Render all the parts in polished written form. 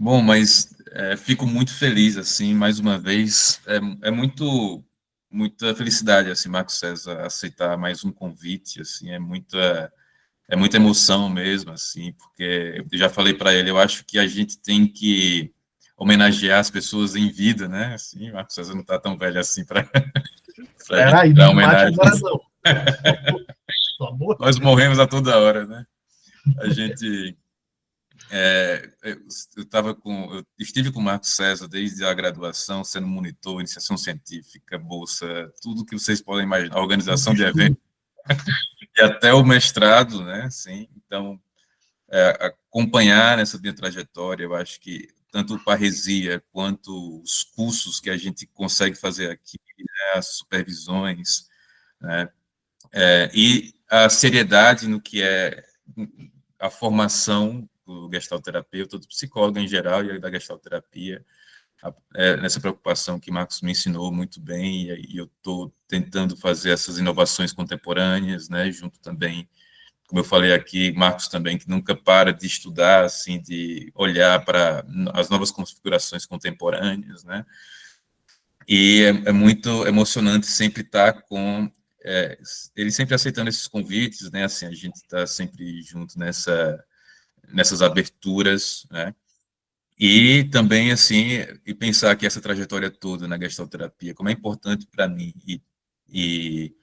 Bom, mas fico muito feliz, assim, mais uma vez. Muita felicidade, assim, Marcos César, aceitar mais um convite, assim, é muita emoção mesmo, assim, porque eu já falei para ele, eu acho que a gente tem que homenagear as pessoas em vida, né? Assim, Marcos César não está tão velho assim para a gente Peraí, não dar me mate homenagem. agora não. Pelo amor de Nós Deus. morremos a toda hora, né? A gente eu estive com o Marcos César desde a graduação, sendo monitor, iniciação científica, bolsa, tudo que vocês podem imaginar, Eu organização de fiz eventos tudo. e até o mestrado, né? Sim, então acompanhar essa minha trajetória, eu acho que tanto o Parresia quanto os cursos que a gente consegue fazer aqui, né, as supervisões, né, e a seriedade no que é a formação do gestalterapeuta, do psicólogo em geral e da gestalterapia, nessa preocupação que Marcos me ensinou muito bem, e eu estou tentando fazer essas inovações contemporâneas, né, junto também, como eu falei aqui, Marcos também, que nunca para de estudar, assim, de olhar para as novas configurações contemporâneas, né, e é muito emocionante sempre estar com ele sempre aceitando esses convites, né? Assim, a gente está sempre junto nessas aberturas, né? E também assim e pensar que essa trajetória toda na gestalterapia, como é importante para mim e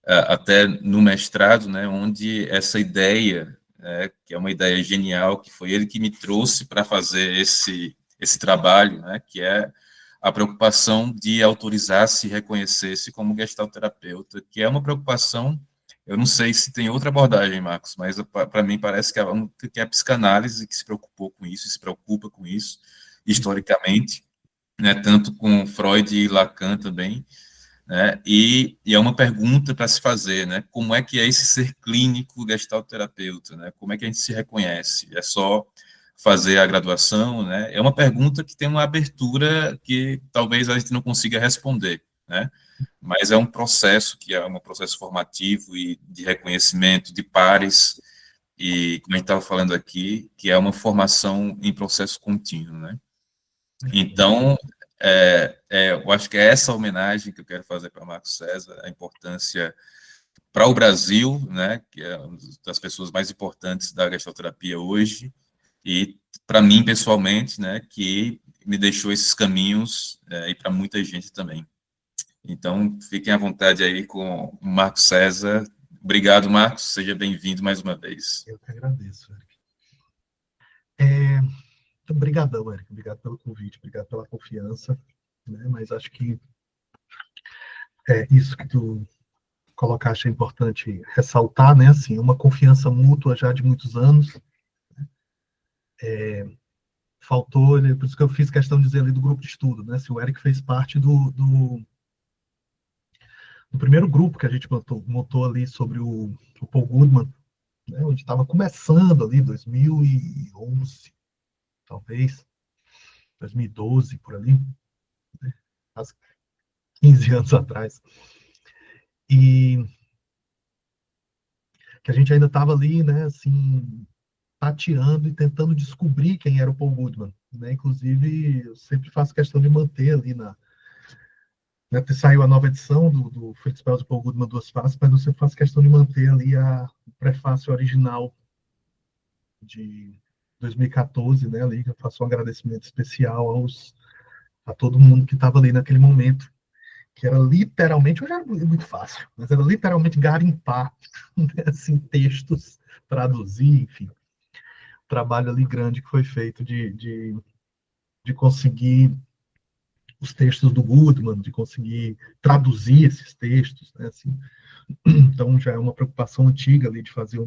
até no mestrado, né? Onde essa ideia, né, que é uma ideia genial, que foi ele que me trouxe para fazer esse trabalho, né? Que é a preocupação de autorizar-se e reconhecer-se como gestalterapeuta, que é uma preocupação, eu não sei se tem outra abordagem, Marcos, mas para mim parece que que é a psicanálise que se preocupou com isso, se preocupa com isso, historicamente, né, tanto com Freud e Lacan também, né, e é uma pergunta para se fazer, né, como é que é esse ser clínico gestalterapeuta, né, como é que a gente se reconhece? É só fazer a graduação, né? É uma pergunta que tem uma abertura que talvez a gente não consiga responder, né? Mas é um processo que é um processo formativo e de reconhecimento de pares e, como a gente estava falando aqui, que é uma formação em processo contínuo, né? Perfeito. Então, eu acho que é essa homenagem que eu quero fazer para Marcos César, a importância para o Brasil, né, que é uma das pessoas mais importantes da gestalterapia hoje, e para mim pessoalmente, né, que me deixou esses caminhos e para muita gente também. Então, fiquem à vontade aí com o Marcos César. Obrigado, Marcos. Seja bem-vindo mais uma vez. Eu que agradeço, Eric. Então, brigadão, Eric. Obrigado pelo convite, obrigado pela confiança. Né? Mas acho que isso que tu colocaste é importante ressaltar, né? Assim, uma confiança mútua já de muitos anos. Faltou, por isso que eu fiz questão de dizer ali do grupo de estudo, né? Se o Eric fez parte do primeiro grupo que a gente montou ali sobre o Paul Goodman, né? Onde estava começando ali, 2011, talvez, 2012, por ali, quase 15 anos atrás. E que a gente ainda estava ali, né, assim, tateando e tentando descobrir quem era o Paul Goodman, né? Inclusive, eu sempre faço questão de manter ali né, saiu a nova edição do Fritz Perls e Paul Goodman Duas Faces, mas eu sempre faço questão de manter ali o prefácio original de 2014, né, ali, que eu faço um agradecimento especial a todo mundo que estava ali naquele momento, que era literalmente, hoje é muito fácil, mas era literalmente garimpar, né, assim, textos, traduzir, enfim, trabalho ali grande que foi feito de conseguir os textos do Goodman, de conseguir traduzir esses textos, né, assim. Então já é uma preocupação antiga ali de fazer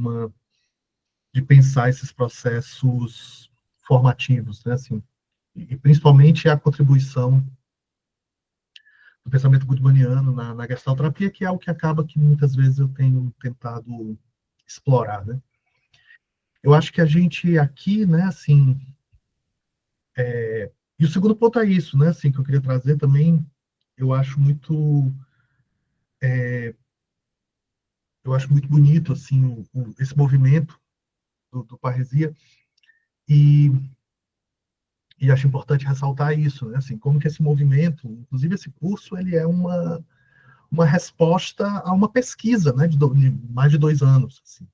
de pensar esses processos formativos, né, assim, e principalmente a contribuição do pensamento goodmaniano na gestalterapia, que é o que acaba que muitas vezes eu tenho tentado explorar, né. Eu acho que a gente aqui, né, assim, e o segundo ponto é isso, né, assim, que eu queria trazer também, eu acho muito, eu acho muito bonito, assim, esse movimento do Parresia, e E acho importante ressaltar isso, né? Assim, como que esse movimento, inclusive esse curso, ele é uma resposta a uma pesquisa, né, de mais de 2 anos, assim,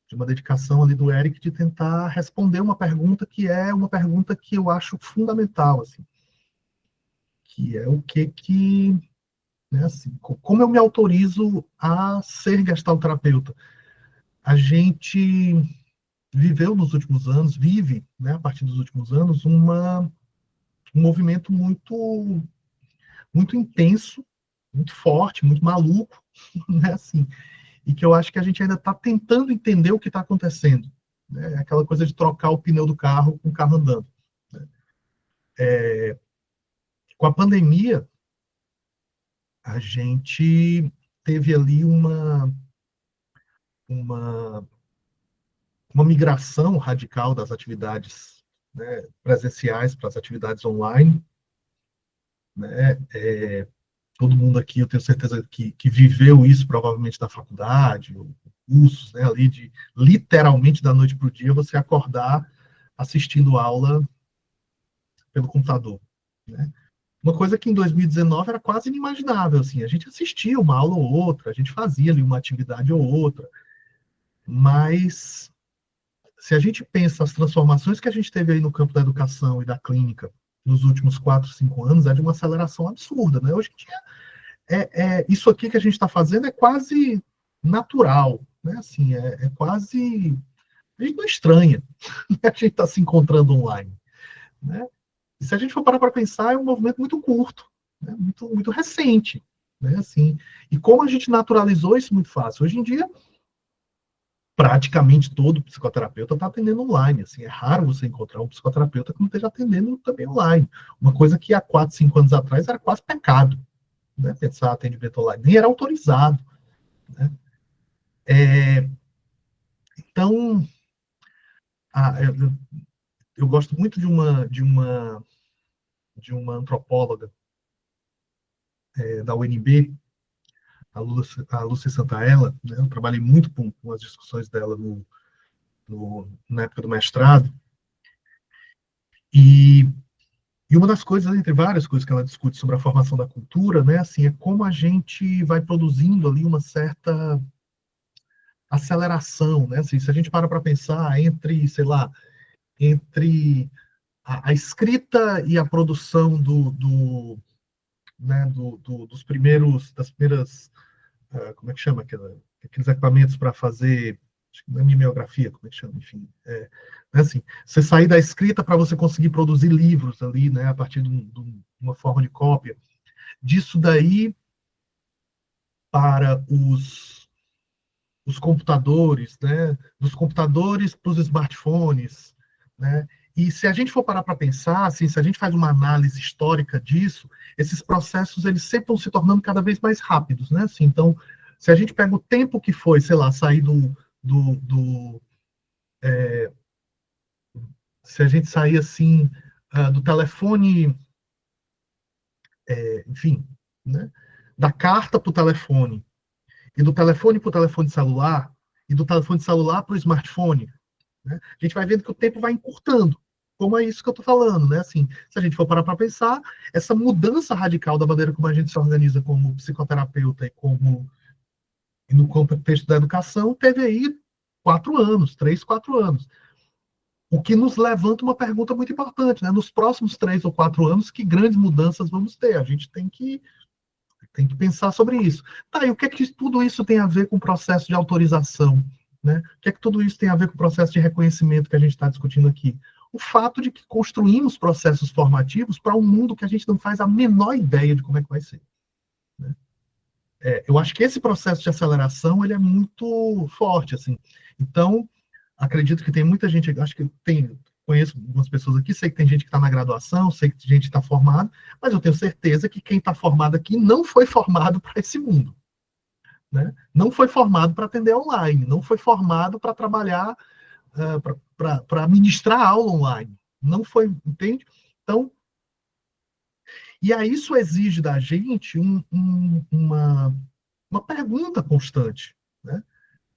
de uma dedicação ali do Eric de tentar responder uma pergunta que é uma pergunta que eu acho fundamental, assim, que é o que, né, assim, como eu me autorizo a ser gestalterapeuta? A gente viveu nos últimos anos, vive, né, a partir dos últimos anos, um movimento muito intenso, muito forte, muito maluco, né, assim, e que eu acho que a gente ainda está tentando entender o que está acontecendo. Né? Aquela coisa de trocar o pneu do carro com o carro andando. Né? Com a pandemia, a gente teve ali uma, uma migração radical das atividades, né, presenciais para as atividades online. Né? Todo mundo aqui, eu tenho certeza que viveu isso provavelmente na faculdade, ou cursos, né, ali de literalmente da noite para o dia você acordar assistindo aula pelo computador. Né? Uma coisa que em 2019 era quase inimaginável, assim, a gente assistia uma aula ou outra, a gente fazia ali uma atividade ou outra, mas se a gente pensa as transformações que a gente teve aí no campo da educação e da clínica nos últimos 4, 5 anos, é de uma aceleração absurda, né? Hoje em dia, isso aqui que a gente está fazendo é quase natural, né? Assim, é quase... A gente não estranha, né? A gente está se encontrando online, né? E se a gente for parar para pensar, é um movimento muito curto, né? Muito recente, né? Assim, e como a gente naturalizou isso muito fácil. Hoje em dia, praticamente todo psicoterapeuta está atendendo online. Assim, é raro você encontrar um psicoterapeuta que não esteja atendendo também online. Uma coisa que há 4, 5 anos atrás era quase pecado, né? Pensar atendimento online, nem era autorizado. Né? Então, eu gosto muito de uma antropóloga da UNB, a Lúcia Santaella, né? Eu trabalhei muito com as discussões dela na época do mestrado, e, e uma das coisas, entre várias coisas que ela discute sobre a formação da cultura, né, assim, é como a gente vai produzindo ali uma certa aceleração, né, assim, se a gente para pensar entre, sei lá, entre a escrita e a produção né, das primeiras, como é que chama, aqueles equipamentos para fazer, acho que não é mimeografia, como é que chama, enfim, né, assim, você sair da escrita para você conseguir produzir livros ali, né, a partir de uma forma de cópia, disso daí para os computadores, né, dos computadores para os smartphones, né, e se a gente for parar para pensar, assim, se a gente faz uma análise histórica disso, esses processos eles sempre vão se tornando cada vez mais rápidos, né? Assim, então, se a gente pega o tempo que foi, sei lá, sair do, do se a gente sair assim do telefone, enfim, né, da carta para o telefone e do telefone para o telefone celular e do telefone celular para o smartphone, né, a gente vai vendo que o tempo vai encurtando. Como é isso que eu estou falando, né? Assim, se a gente for parar para pensar, essa mudança radical da maneira como a gente se organiza como psicoterapeuta e no contexto da educação teve aí 4 anos, 3, 4 anos. O que nos levanta uma pergunta muito importante, né? Nos próximos 3 ou 4 anos, que grandes mudanças vamos ter? A gente tem que pensar sobre isso. Tá, e o que é que tudo isso tem a ver com o processo de autorização? Né? O que é que tudo isso tem a ver com o processo de reconhecimento que a gente está discutindo aqui? O fato de que construímos processos formativos para um mundo que a gente não faz a menor ideia de como é que vai ser. Né? Eu acho que esse processo de aceleração ele é muito forte, assim. Então, acredito que tem muita gente, acho que conheço algumas pessoas aqui, sei que tem gente que está na graduação, sei que tem gente que está formada, mas eu tenho certeza que quem está formado aqui não foi formado para esse mundo. Né? Não foi formado para atender online, não foi formado para trabalhar, para ministrar aula online. Não foi, entende? Então, e aí isso exige da gente uma pergunta constante, né?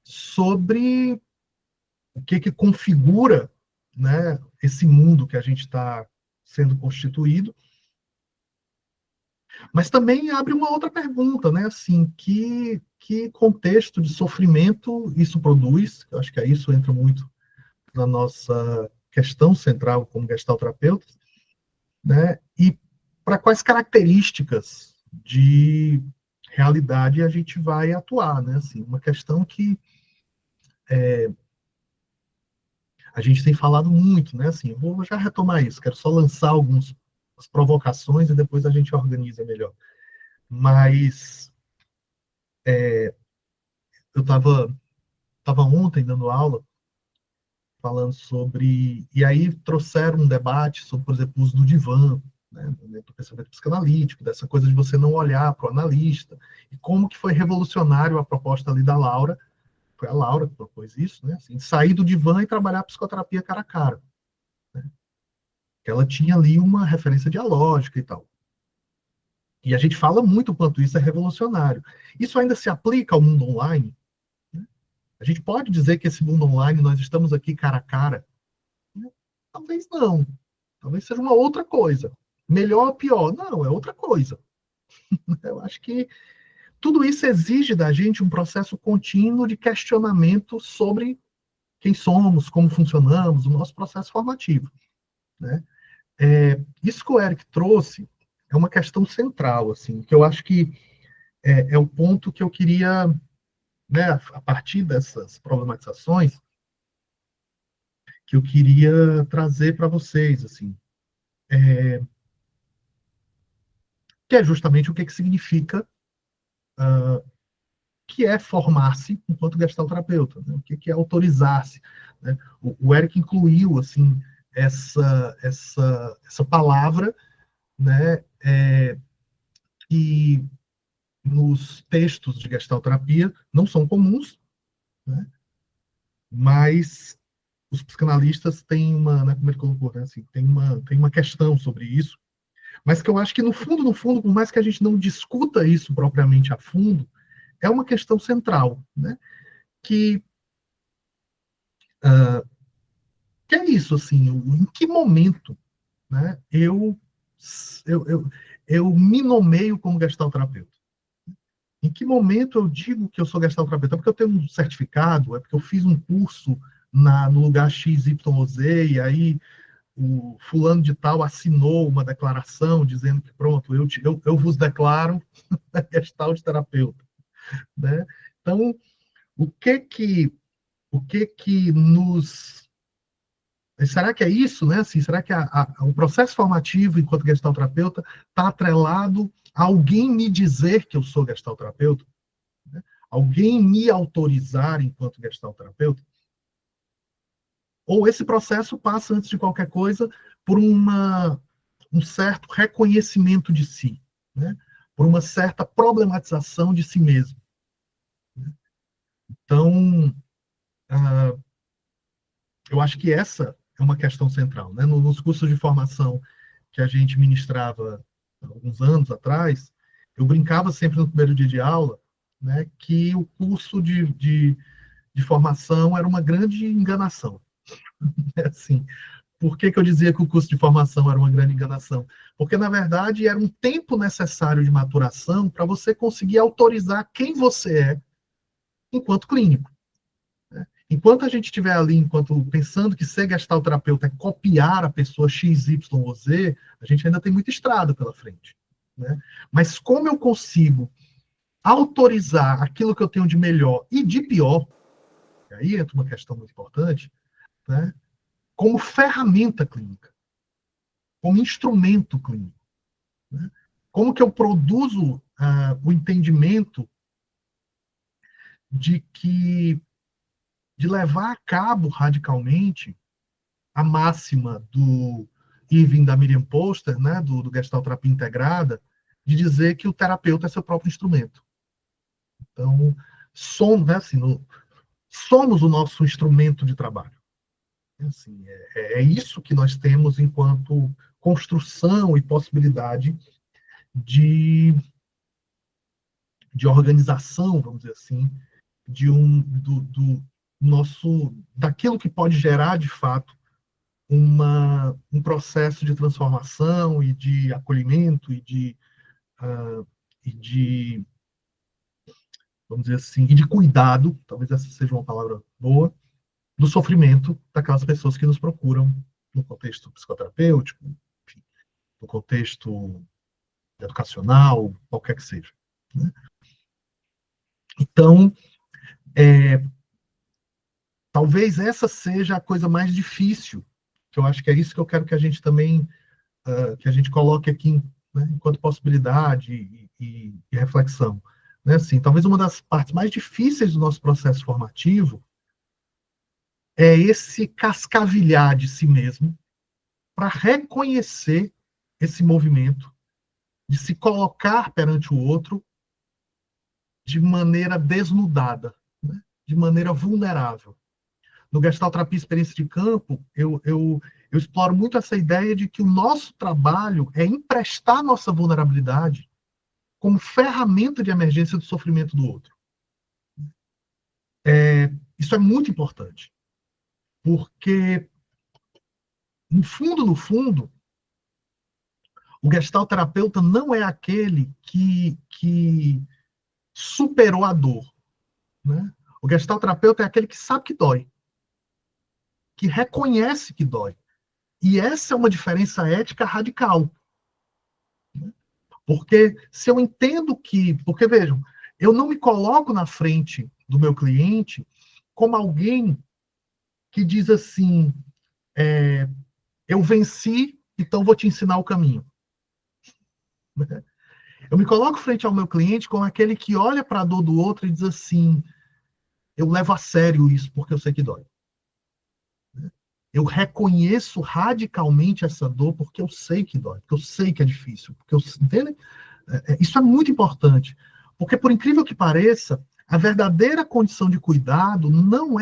Sobre o que configura né, esse mundo que a gente está sendo constituído, mas também abre uma outra pergunta, né, assim, que contexto de sofrimento isso produz? Eu acho que isso entra muito na nossa questão central como gestalterapeutas, né, e para quais características de realidade a gente vai atuar, né, assim, uma questão que a gente tem falado muito, né? Assim, eu vou já retomar isso, quero só lançar algumas provocações e depois a gente organiza melhor. Mas eu tava ontem dando aula falando sobre, e aí trouxeram um debate sobre, por exemplo, o uso do divã, né, do pensamento psicanalítico, dessa coisa de você não olhar para o analista, e como que foi revolucionário a proposta ali da Laura, foi a Laura que propôs isso, né? Assim, sair do divã e trabalhar a psicoterapia cara a cara. Que ela tinha ali uma referência dialógica e tal. E a gente fala muito o quanto isso é revolucionário. Isso ainda se aplica ao mundo online? Né? A gente pode dizer que esse mundo online, nós estamos aqui cara a cara? Né? Talvez não. Talvez seja uma outra coisa. Melhor ou pior? Não, é outra coisa. Eu acho que tudo isso exige da gente um processo contínuo de questionamento sobre quem somos, como funcionamos, o nosso processo formativo. Né? Isso que o Eric trouxe é uma questão central, assim, que eu acho que é o ponto que eu queria, né, a partir dessas problematizações, que eu queria trazer para vocês, assim, que é justamente o que significa, que é formar-se enquanto gestalterapeuta, né? O que é autorizar-se. Né? O Eric incluiu, assim, essa palavra, né, que nos textos de gestalterapia não são comuns, né? Mas os psicanalistas têm uma, né, como ele colocou, né, assim, tem uma questão sobre isso, mas que eu acho que no fundo, por mais que a gente não discuta isso propriamente a fundo, é uma questão central, né, que, que é isso, assim, em que momento, né, eu, eu, eu me nomeio como gestalterapeuta? Em que momento eu digo que eu sou gestalterapeuta? É porque eu tenho um certificado? É porque eu fiz um curso no lugar XYZ e aí o fulano de tal assinou uma declaração dizendo que pronto, eu vos declaro gestalt terapeuta, né? Então, o que que nos será que é isso, né? Assim, será que o processo formativo enquanto gestalt terapeuta está atrelado a alguém me dizer que eu sou gestalt terapeuta? Né? Alguém me autorizar enquanto gestalt terapeuta? Ou esse processo passa, antes de qualquer coisa, por um certo reconhecimento de si, né? Por uma certa problematização de si mesmo. Então, eu acho que essa é uma questão central. Né? Nos cursos de formação que a gente ministrava alguns anos atrás, eu brincava sempre no primeiro dia de aula, né, que o curso de formação era uma grande enganação. É assim, por que eu dizia que o curso de formação era uma grande enganação? Porque, na verdade, era um tempo necessário de maturação para você conseguir autorizar quem você é enquanto clínico. Né? Enquanto a gente estiver ali, enquanto pensando que ser gestalterapeuta é copiar a pessoa X, Y ou Z, a gente ainda tem muita estrada pela frente. Né? Mas como eu consigo autorizar aquilo que eu tenho de melhor e de pior, e aí entra uma questão muito importante, né? Como ferramenta clínica, como instrumento clínico. Né? Como que eu produzo o entendimento de que de levar a cabo radicalmente a máxima do Irving da Miriam Poster, né, do Gestalt Terapia Integrada, de dizer que o terapeuta é seu próprio instrumento. Então, somos, né, assim, somos o nosso instrumento de trabalho. Assim, é isso que nós temos enquanto construção e possibilidade de de organização, vamos dizer assim, do nosso, daquilo que pode gerar de fato um processo de transformação e de acolhimento e de, vamos dizer assim, e de cuidado, talvez essa seja uma palavra boa, do sofrimento daquelas pessoas que nos procuram no contexto psicoterapêutico, enfim, no contexto educacional, qualquer que seja, né? Então, talvez essa seja a coisa mais difícil, que eu acho que é isso que eu quero que a gente também, que a gente coloque aqui, né, enquanto possibilidade e reflexão. Né? Assim, talvez uma das partes mais difíceis do nosso processo formativo é esse cascavilhar de si mesmo para reconhecer esse movimento de se colocar perante o outro de maneira desnudada, né? De maneira vulnerável. No Gestalt Terapia Experiência de Campo, eu exploro muito essa ideia de que o nosso trabalho é emprestar nossa vulnerabilidade como ferramenta de emergência do sofrimento do outro. Isso é muito importante, porque, no fundo, o Gestalt terapeuta não é aquele que superou a dor, né? O Gestalt terapeuta é aquele que sabe que dói, que reconhece que dói. E essa é uma diferença ética radical. Porque se eu entendo que. Porque, vejam, eu não me coloco na frente do meu cliente como alguém que diz assim: eu venci, então vou te ensinar o caminho. Eu me coloco frente ao meu cliente como aquele que olha para a dor do outro e diz assim: eu levo a sério isso porque eu sei que dói. Eu reconheço radicalmente essa dor porque eu sei que dói, porque eu sei que é difícil, porque eu, entende? Isso é muito importante, porque por incrível que pareça, a verdadeira condição de cuidado não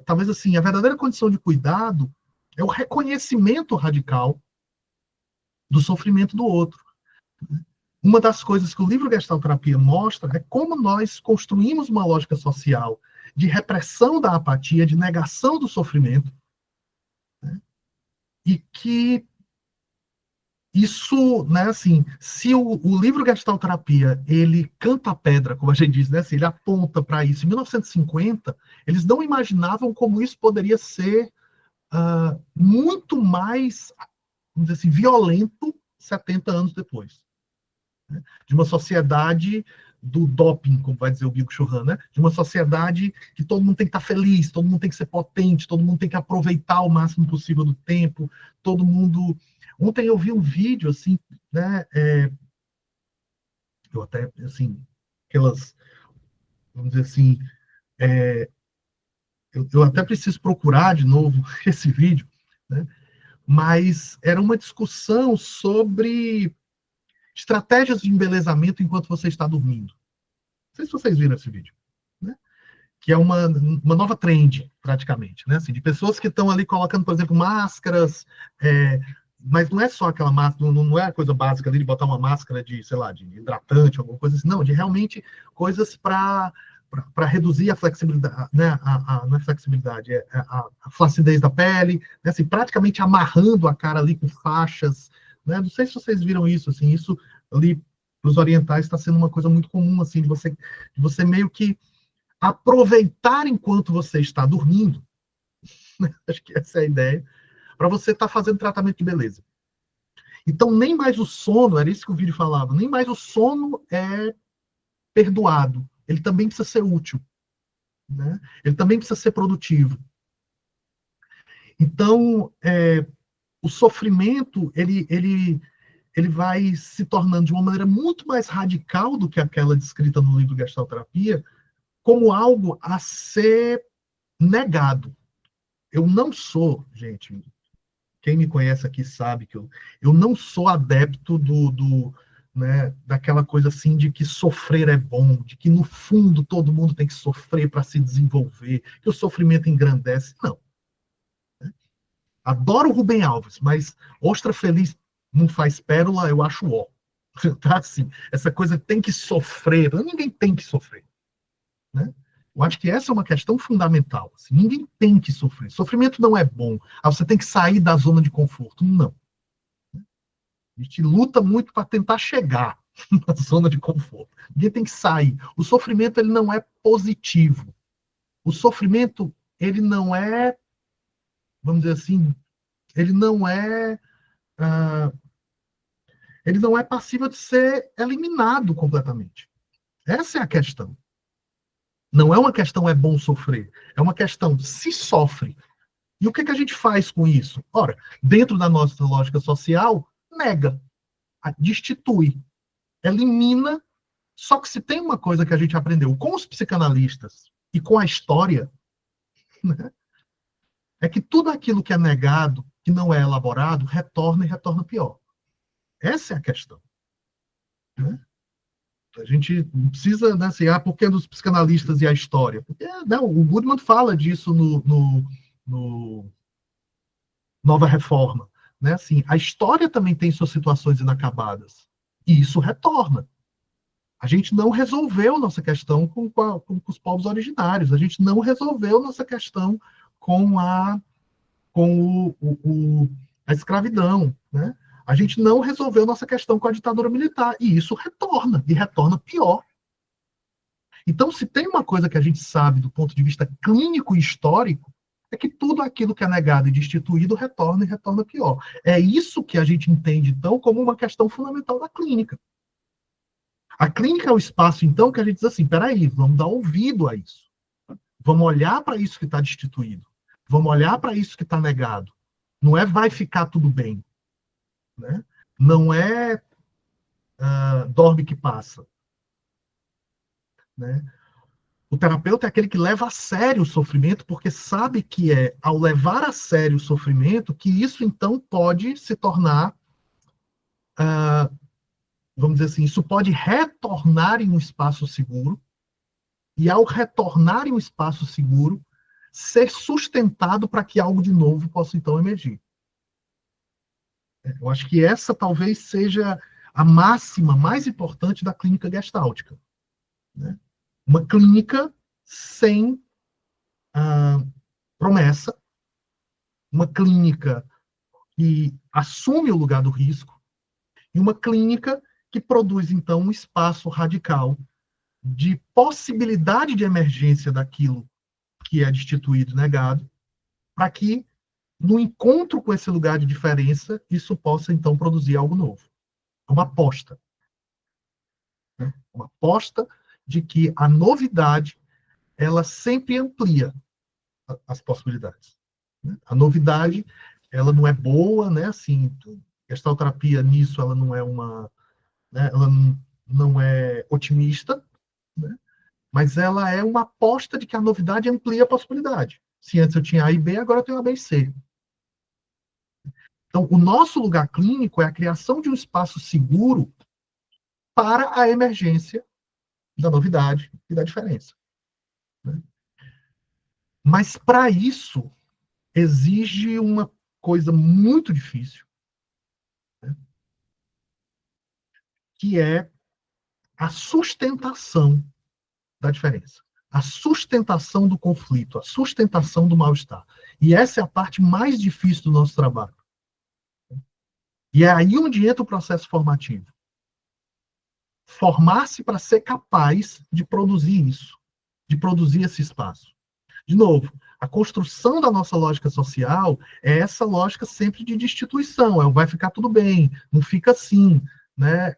talvez assim, a verdadeira condição de cuidado é o reconhecimento radical do sofrimento do outro. Uma das coisas que o livro Gestalt Terapia mostra é como nós construímos uma lógica social de repressão da apatia, de negação do sofrimento, né? E que isso, né, assim, se o livro Gestalt Terapia, ele canta a pedra, como a gente diz, né, assim, ele aponta para isso. Em 1950, eles não imaginavam como isso poderia ser muito mais, vamos dizer assim, violento 70 anos depois. Né? De uma sociedade do doping, como vai dizer o Bill Churran, né? De uma sociedade que todo mundo tem que estar feliz, todo mundo tem que ser potente, todo mundo tem que aproveitar o máximo possível do tempo, todo mundo... Ontem eu vi um vídeo, assim, né? Eu até, assim, aquelas, vamos dizer assim, eu até preciso procurar de novo esse vídeo, né? Mas era uma discussão sobre estratégias de embelezamento enquanto você está dormindo. Não sei se vocês viram esse vídeo, né? Que é uma nova trend, praticamente, né? Assim, de pessoas que estão ali colocando, por exemplo, máscaras, mas não é só aquela máscara, não é a coisa básica ali de botar uma máscara de, sei lá, de hidratante, alguma coisa assim, não, de realmente coisas para reduzir a flexibilidade, né? Não é flexibilidade, a flacidez da pele, né? Assim, praticamente amarrando a cara ali com faixas, né? Não sei se vocês viram isso, assim, isso ali para os orientais está sendo uma coisa muito comum, assim, de você meio que aproveitar enquanto você está dormindo, né? Acho que essa é a ideia, para você estar fazendo tratamento de beleza. Então, nem mais o sono, era isso que o vídeo falava, nem mais o sono é perdoado. Ele também precisa ser útil, né? Ele também precisa ser produtivo. Então, o sofrimento, ele vai se tornando de uma maneira muito mais radical do que aquela descrita no livro Gestalt Terapia, como algo a ser negado. Eu não sou, gente, quem me conhece aqui sabe que eu não sou adepto né, daquela coisa assim de que sofrer é bom, de que no fundo todo mundo tem que sofrer para se desenvolver, que o sofrimento engrandece. Não. Adoro o Rubem Alves, mas ostra feliz não faz pérola, eu acho ó. Tá assim, essa coisa tem que sofrer, ninguém tem que sofrer, né? Eu acho que essa é uma questão fundamental. Assim, ninguém tem que sofrer. Sofrimento não é bom. Você tem que sair da zona de conforto. Não. A gente luta muito para tentar chegar na zona de conforto. Ninguém tem que sair. O sofrimento ele não é positivo. O sofrimento ele não é, vamos dizer assim, ele não é, uh, ele não é passível de ser eliminado completamente. Essa é a questão. Não é uma questão é bom sofrer. É uma questão se sofre. E o que a gente faz com isso? Ora, dentro da nossa lógica social, nega, destitui, elimina. Só que se tem uma coisa que a gente aprendeu com os psicanalistas e com a história, né, é que tudo aquilo que é negado, que não é elaborado, retorna e retorna pior. Essa é a questão. Né? A gente não precisa, né, assim, por que dos psicanalistas e a história? Porque, não, o Goodman fala disso no Nova Reforma. Né? Assim, a história também tem suas situações inacabadas. E isso retorna. A gente não resolveu nossa questão com os povos originários. A gente não resolveu nossa questão com a escravidão. Né? A gente não resolveu nossa questão com a ditadura militar. E isso retorna. E retorna pior. Então, se tem uma coisa que a gente sabe do ponto de vista clínico e histórico, é que tudo aquilo que é negado e destituído retorna e retorna pior. É isso que a gente entende, então, como uma questão fundamental da clínica. A clínica é o espaço, então, que a gente diz assim, peraí, vamos dar ouvido a isso. Vamos olhar para isso que está destituído. Vamos olhar para isso que está negado. Não é vai ficar tudo bem. Né? Não é dorme que passa. Né? O terapeuta é aquele que leva a sério o sofrimento, porque sabe que é ao levar a sério o sofrimento que isso, então, pode se tornar, vamos dizer assim, isso pode retornar em um espaço seguro, e ao retornar em um espaço seguro, ser sustentado para que algo de novo possa, então, emergir. Eu acho que essa talvez seja a máxima mais importante da clínica gestáltica. Né? Uma clínica sem promessa, uma clínica que assume o lugar do risco, e uma clínica que produz, então, um espaço radical de possibilidade de emergência daquilo que é destituído e negado, para que, no encontro com esse lugar de diferença, isso possa, então, produzir algo novo. Uma aposta. Né? Uma aposta de que a novidade, ela sempre amplia as possibilidades. Né? A novidade, ela não é boa, né? Assim, gestalterapia nisso, ela não é uma, né? Ela não é otimista, né? Mas ela é uma aposta de que a novidade amplia a possibilidade. Se antes eu tinha A e B, agora eu tenho A, B e C. Então, o nosso lugar clínico é a criação de um espaço seguro para a emergência da novidade e da diferença. Né? Mas, para isso, exige uma coisa muito difícil, né? Que é a sustentação da diferença, a sustentação do conflito, a sustentação do mal-estar. E essa é a parte mais difícil do nosso trabalho. E é aí onde entra o processo formativo. Formar-se para ser capaz de produzir isso, de produzir esse espaço. De novo, a construção da nossa lógica social é essa lógica sempre de destituição, vai ficar tudo bem, não fica assim, né?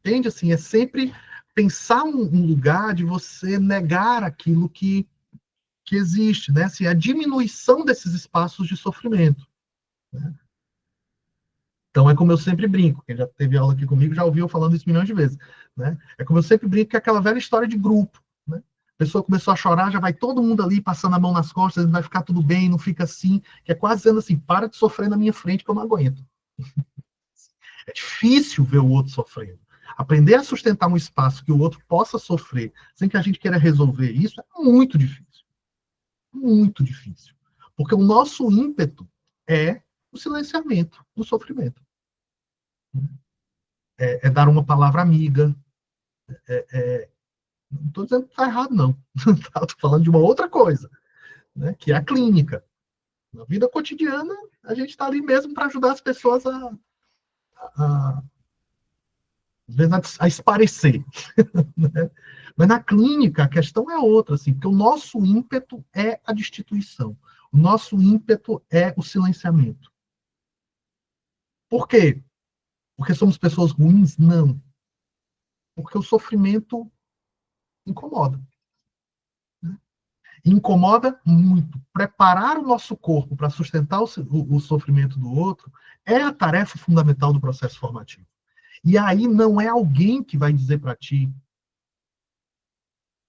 Entende? Assim, é sempre pensar um lugar de você negar aquilo que existe, né? Assim, a diminuição desses espaços de sofrimento. Né? Então, é como eu sempre brinco, quem já teve aula aqui comigo já ouviu eu falando isso milhões de vezes. Né? É como eu sempre brinco, que é aquela velha história de grupo. Né? A pessoa começou a chorar, já vai todo mundo ali passando a mão nas costas, vai ficar tudo bem, não fica assim, que é quase dizendo assim, para de sofrer na minha frente que eu não aguento. É difícil ver o outro sofrendo. Aprender a sustentar um espaço que o outro possa sofrer, sem que a gente queira resolver isso, é muito difícil. Muito difícil. Porque o nosso ímpeto é o silenciamento do sofrimento. É dar uma palavra amiga, Não estou dizendo que está errado, não. Estou falando de uma outra coisa, né, que é a clínica. Na vida cotidiana, a gente está ali mesmo para ajudar as pessoas a, a esparecer. Né? Mas na clínica, a questão é outra, assim, porque o nosso ímpeto é a destituição. O nosso ímpeto é o silenciamento. Por quê? Porque somos pessoas ruins? Não. Porque o sofrimento incomoda. Né? Incomoda muito. Preparar o nosso corpo para sustentar o sofrimento do outro é a tarefa fundamental do processo formativo. E aí não é alguém que vai dizer para ti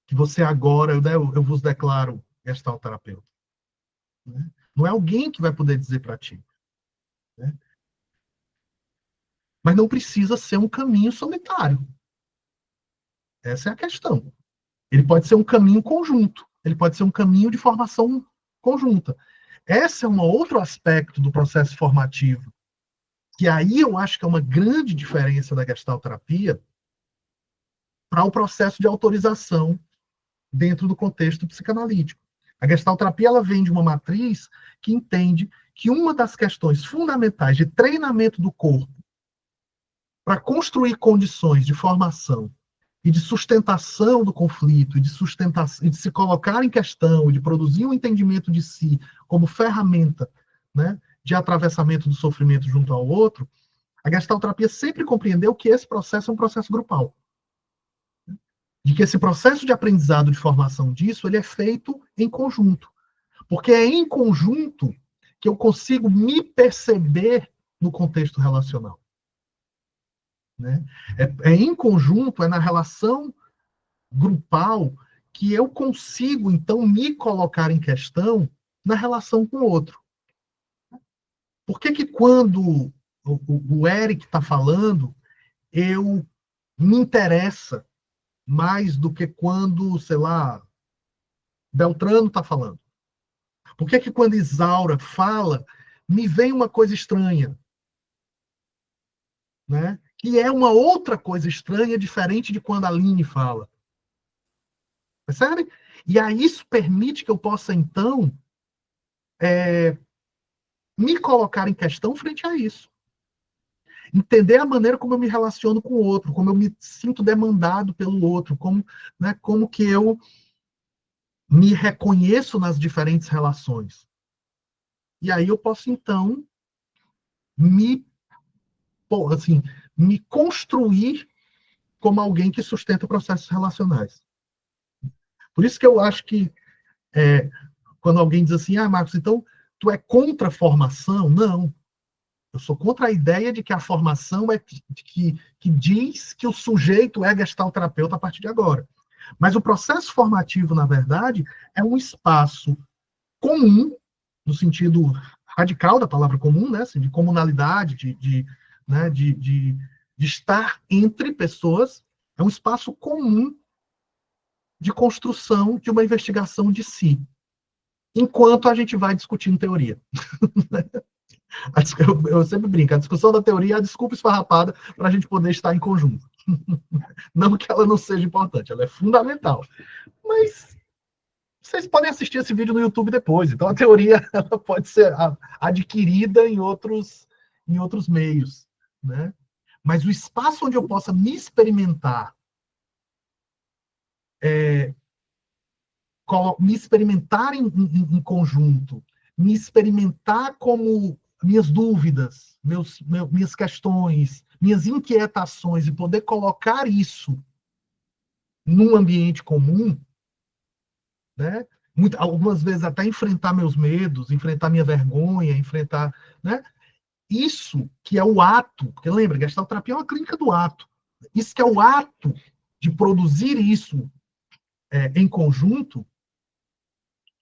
que você agora, eu vos declaro gestalterapeuta. Né? Não é alguém que vai poder dizer para ti. Né? Mas não precisa ser um caminho solitário. Essa é a questão. Ele pode ser um caminho conjunto. Ele pode ser um caminho de formação conjunta. Esse é um outro aspecto do processo formativo, que aí eu acho que é uma grande diferença da gestalterapia para o processo de autorização dentro do contexto psicanalítico. A gestalterapia ela vem de uma matriz que entende que uma das questões fundamentais de treinamento do corpo para construir condições de formação e de sustentação do conflito, e de sustentação, e de se colocar em questão, e de produzir um entendimento de si como ferramenta, né, de atravessamento do sofrimento junto ao outro, a gestalterapia sempre compreendeu que esse processo é um processo grupal. De que esse processo de aprendizado, de formação disso, ele é feito em conjunto. Porque é em conjunto que eu consigo me perceber no contexto relacional. Né? É em conjunto, é na relação grupal que eu consigo, então, me colocar em questão na relação com o outro. Por que que quando o Eric está falando, eu me interessa mais do que quando, sei lá, Beltrano está falando? Por que que quando Isaura fala, me vem uma coisa estranha? Né? Que é uma outra coisa estranha, diferente de quando a Aline fala. Percebe? E aí isso permite que eu possa, então, me colocar em questão frente a isso. Entender a maneira como eu me relaciono com o outro, como eu me sinto demandado pelo outro, como, né, como que eu me reconheço nas diferentes relações. E aí eu posso, então, me, assim, me construir como alguém que sustenta processos relacionais. Por isso que eu acho que quando alguém diz assim, Marcos, então tu é contra a formação? Não. Eu sou contra a ideia de que a formação é que diz que o sujeito é gestalterapeuta a partir de agora. Mas o processo formativo, na verdade, é um espaço comum, no sentido radical da palavra comum, né, assim, de comunalidade, né, de estar entre pessoas, é um espaço comum de construção de uma investigação de si, enquanto a gente vai discutindo teoria. Eu sempre brinco, a discussão da teoria é a desculpa esfarrapada para a gente poder estar em conjunto. Não que ela não seja importante, ela é fundamental. Mas vocês podem assistir esse vídeo no YouTube depois, então a teoria ela pode ser adquirida em outros meios. Né? Mas o espaço onde eu possa me experimentar, me experimentar em conjunto, me experimentar como minhas dúvidas, minhas questões, minhas inquietações, e poder colocar isso num ambiente comum, né? Algumas vezes até enfrentar meus medos, enfrentar minha vergonha, enfrentar, né? Isso que é o ato, porque lembra, gestalterapia é uma clínica do ato. Isso que é o ato de produzir isso em conjunto,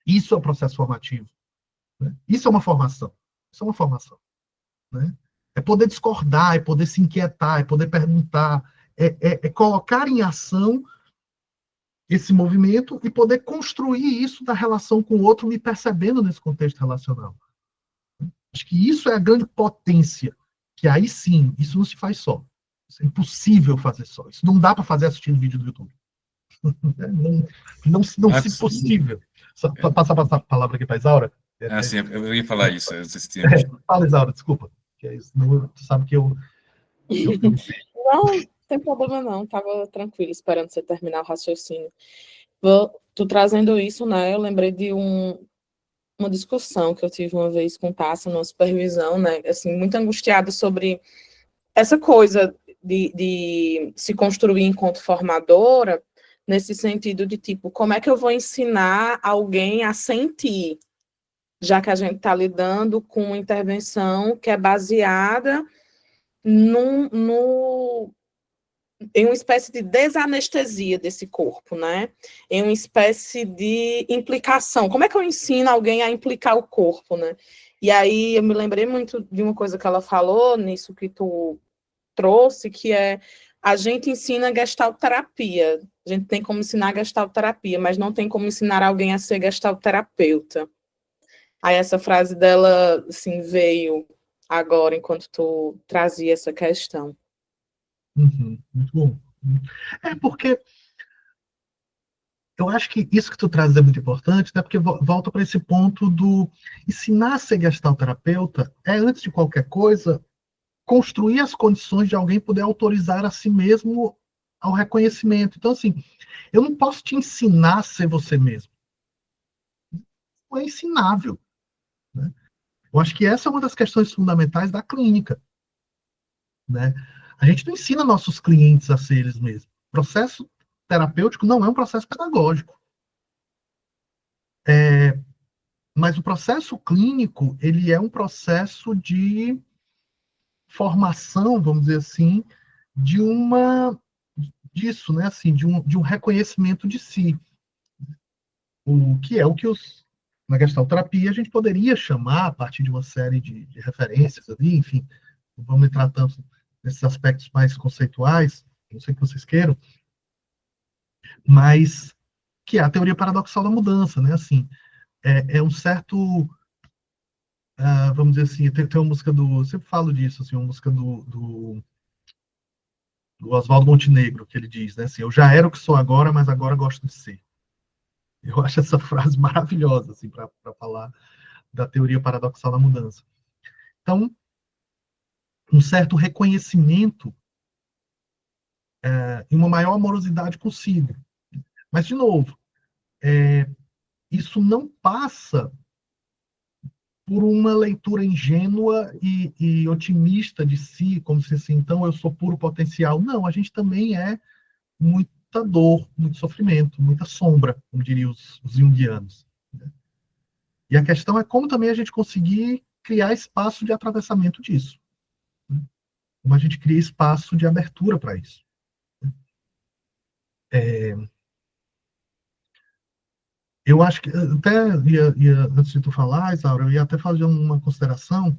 isso é o processo formativo. Né? Isso é uma formação. Isso é uma formação. Né? É poder discordar, é poder se inquietar, é poder perguntar, é colocar em ação esse movimento e poder construir isso da relação com o outro, me percebendo nesse contexto relacional. Acho que isso é a grande potência, que aí sim, isso não se faz só. Isso é impossível fazer só. Isso não dá para fazer assistindo vídeo do YouTube. Não se possível. Só passar a palavra aqui para a Isaura. Sim, eu ia falar isso. Eu não sei se tinha visto. Fala, Isaura, desculpa. Que é isso, tu sabe que eu Não, tem problema não, estava tranquilo, esperando você terminar o raciocínio. Tu trazendo isso, né, eu lembrei de uma discussão que eu tive uma vez com Tassa, numa supervisão, né, assim, muito angustiada sobre essa coisa de se construir enquanto formadora, nesse sentido de, tipo, como é que eu vou ensinar alguém a sentir, já que a gente está lidando com uma intervenção que é baseada em uma espécie de desanestesia desse corpo, né? Em uma espécie de implicação. Como é que eu ensino alguém a implicar o corpo, né? E aí eu me lembrei muito de uma coisa que ela falou, nisso que tu trouxe, que é a gente ensina gestalterapia. A gente tem como ensinar gestalterapia, mas não tem como ensinar alguém a ser gestalterapeuta. Aí essa frase dela, assim, veio agora, enquanto tu trazia essa questão. Uhum, muito bom. É porque eu acho que isso que tu traz é muito importante, né? Porque volta para esse ponto do ensinar a ser gestalterapeuta é, antes de qualquer coisa, construir as condições de alguém poder autorizar a si mesmo ao reconhecimento. Então, assim, eu não posso te ensinar a ser você mesmo. Não é ensinável, né? Eu acho que essa é uma das questões fundamentais da clínica, né? A gente não ensina nossos clientes a ser eles mesmos. O processo terapêutico não é um processo pedagógico. Mas o processo clínico, ele é um processo de formação, vamos dizer assim, de disso, né, assim, de um reconhecimento de si, o que é o que na gestalterapia a gente poderia chamar, a partir de uma série de referências ali, enfim, vamos entrar tanto nesses aspectos mais conceituais, não sei que vocês queiram, mas que é a teoria paradoxal da mudança, né, assim, é um certo, vamos dizer assim, tem uma música eu sempre falo disso, assim, uma música do Oswaldo Montenegro, que ele diz, né, assim, eu já era o que sou agora, mas agora gosto de ser. Eu acho essa frase maravilhosa, assim, para falar da teoria paradoxal da mudança. Então, um certo reconhecimento e uma maior amorosidade consigo. Mas, de novo, isso não passa por uma leitura ingênua e otimista de si, como se assim, então eu sou puro potencial. Não, a gente também é muita dor, muito sofrimento, muita sombra, como diriam os junguianos. Né? E a questão é como também a gente conseguir criar espaço de atravessamento disso. Né? Como a gente cria espaço de abertura para isso. Eu acho que, até antes de tu falar, Isaura, eu ia até fazer uma consideração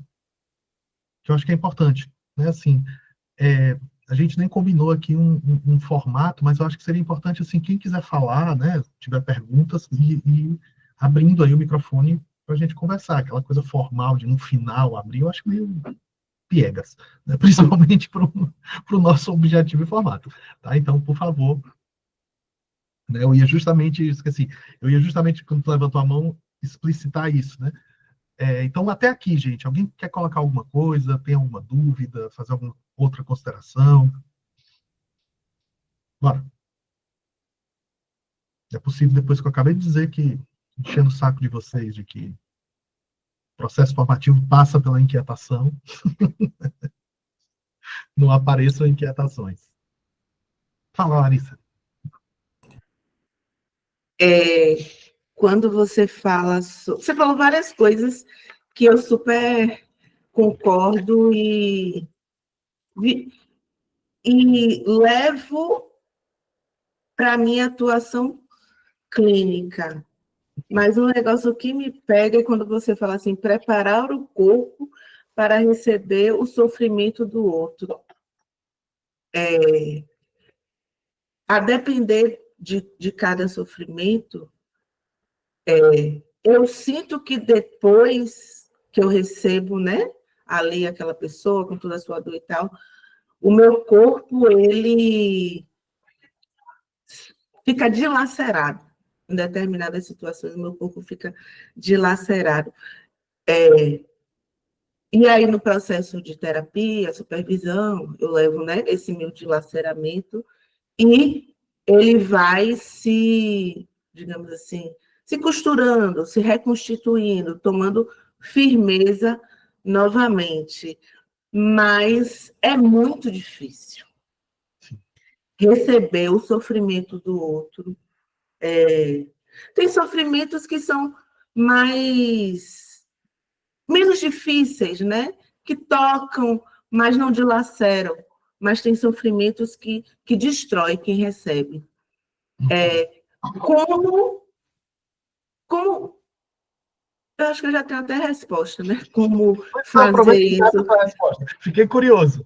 que eu acho que é importante. Né? Assim, a gente nem combinou aqui um formato, mas eu acho que seria importante, assim, quem quiser falar, né, tiver perguntas, e abrindo aí o microfone para a gente conversar, aquela coisa formal de no final abrir, eu acho meio piegas, né, principalmente para o nosso objetivo e formato. Tá? Então, por favor, né, eu ia justamente, quando tu levantou a mão, explicitar isso, né? Então, até aqui, gente, alguém quer colocar alguma coisa, tem alguma dúvida, fazer alguma outra consideração? Bora. É possível, depois que eu acabei de dizer que, enchendo o saco de vocês, de que o processo formativo passa pela inquietação, não apareçam inquietações. Fala, Larissa. Quando você fala... Você falou várias coisas que eu super concordo e levo para a minha atuação clínica. Mas um negócio que me pega é quando você fala assim, preparar o corpo para receber o sofrimento do outro. A depender de cada sofrimento, eu sinto que depois que eu recebo, né, ali aquela pessoa com toda a sua dor e tal, o meu corpo, ele fica dilacerado. Em determinadas situações, meu corpo fica dilacerado. E aí, no processo de terapia, supervisão, eu levo, né, esse meu dilaceramento e ele vai se, digamos assim, se costurando, se reconstituindo, tomando firmeza novamente. Mas é muito difícil receber o sofrimento do outro. Tem sofrimentos que são menos difíceis, né? Que tocam, mas não dilaceram. Mas tem sofrimentos que destrói quem recebe. Como eu acho que eu já tenho até a resposta, né? Como fazer isso. Fiquei curioso.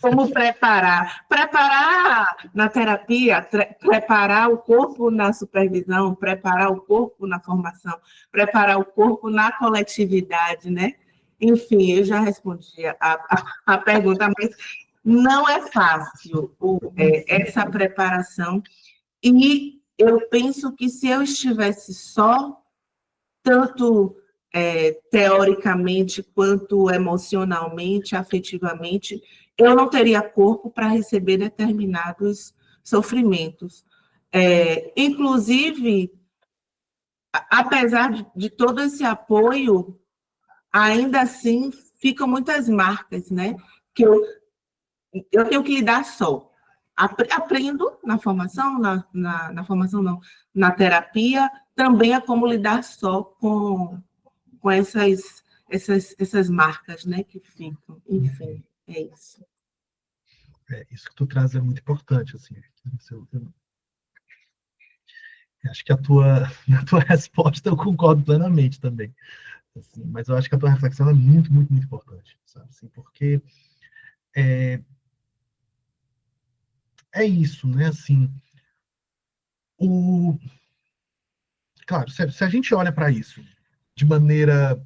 Como preparar? Preparar na terapia, preparar o corpo na supervisão, preparar o corpo na formação, preparar o corpo na coletividade, né? Enfim, eu já respondi a pergunta, mas não é fácil essa preparação. E eu penso que se eu estivesse só, tanto teoricamente quanto emocionalmente, afetivamente, eu não teria corpo para receber determinados sofrimentos. Inclusive, apesar de todo esse apoio, ainda assim ficam muitas marcas, né? Que eu tenho que lidar só. Aprendo na formação, na formação não, na terapia, também é como lidar só com essas marcas, né, que ficam. Enfim, é isso. Isso que tu traz é muito importante, assim. Acho que a tua resposta eu concordo plenamente também. Assim, mas eu acho que a tua reflexão é muito, muito, muito importante, sabe? Assim, porque é isso, né? Assim, claro, se a gente olha para isso de maneira...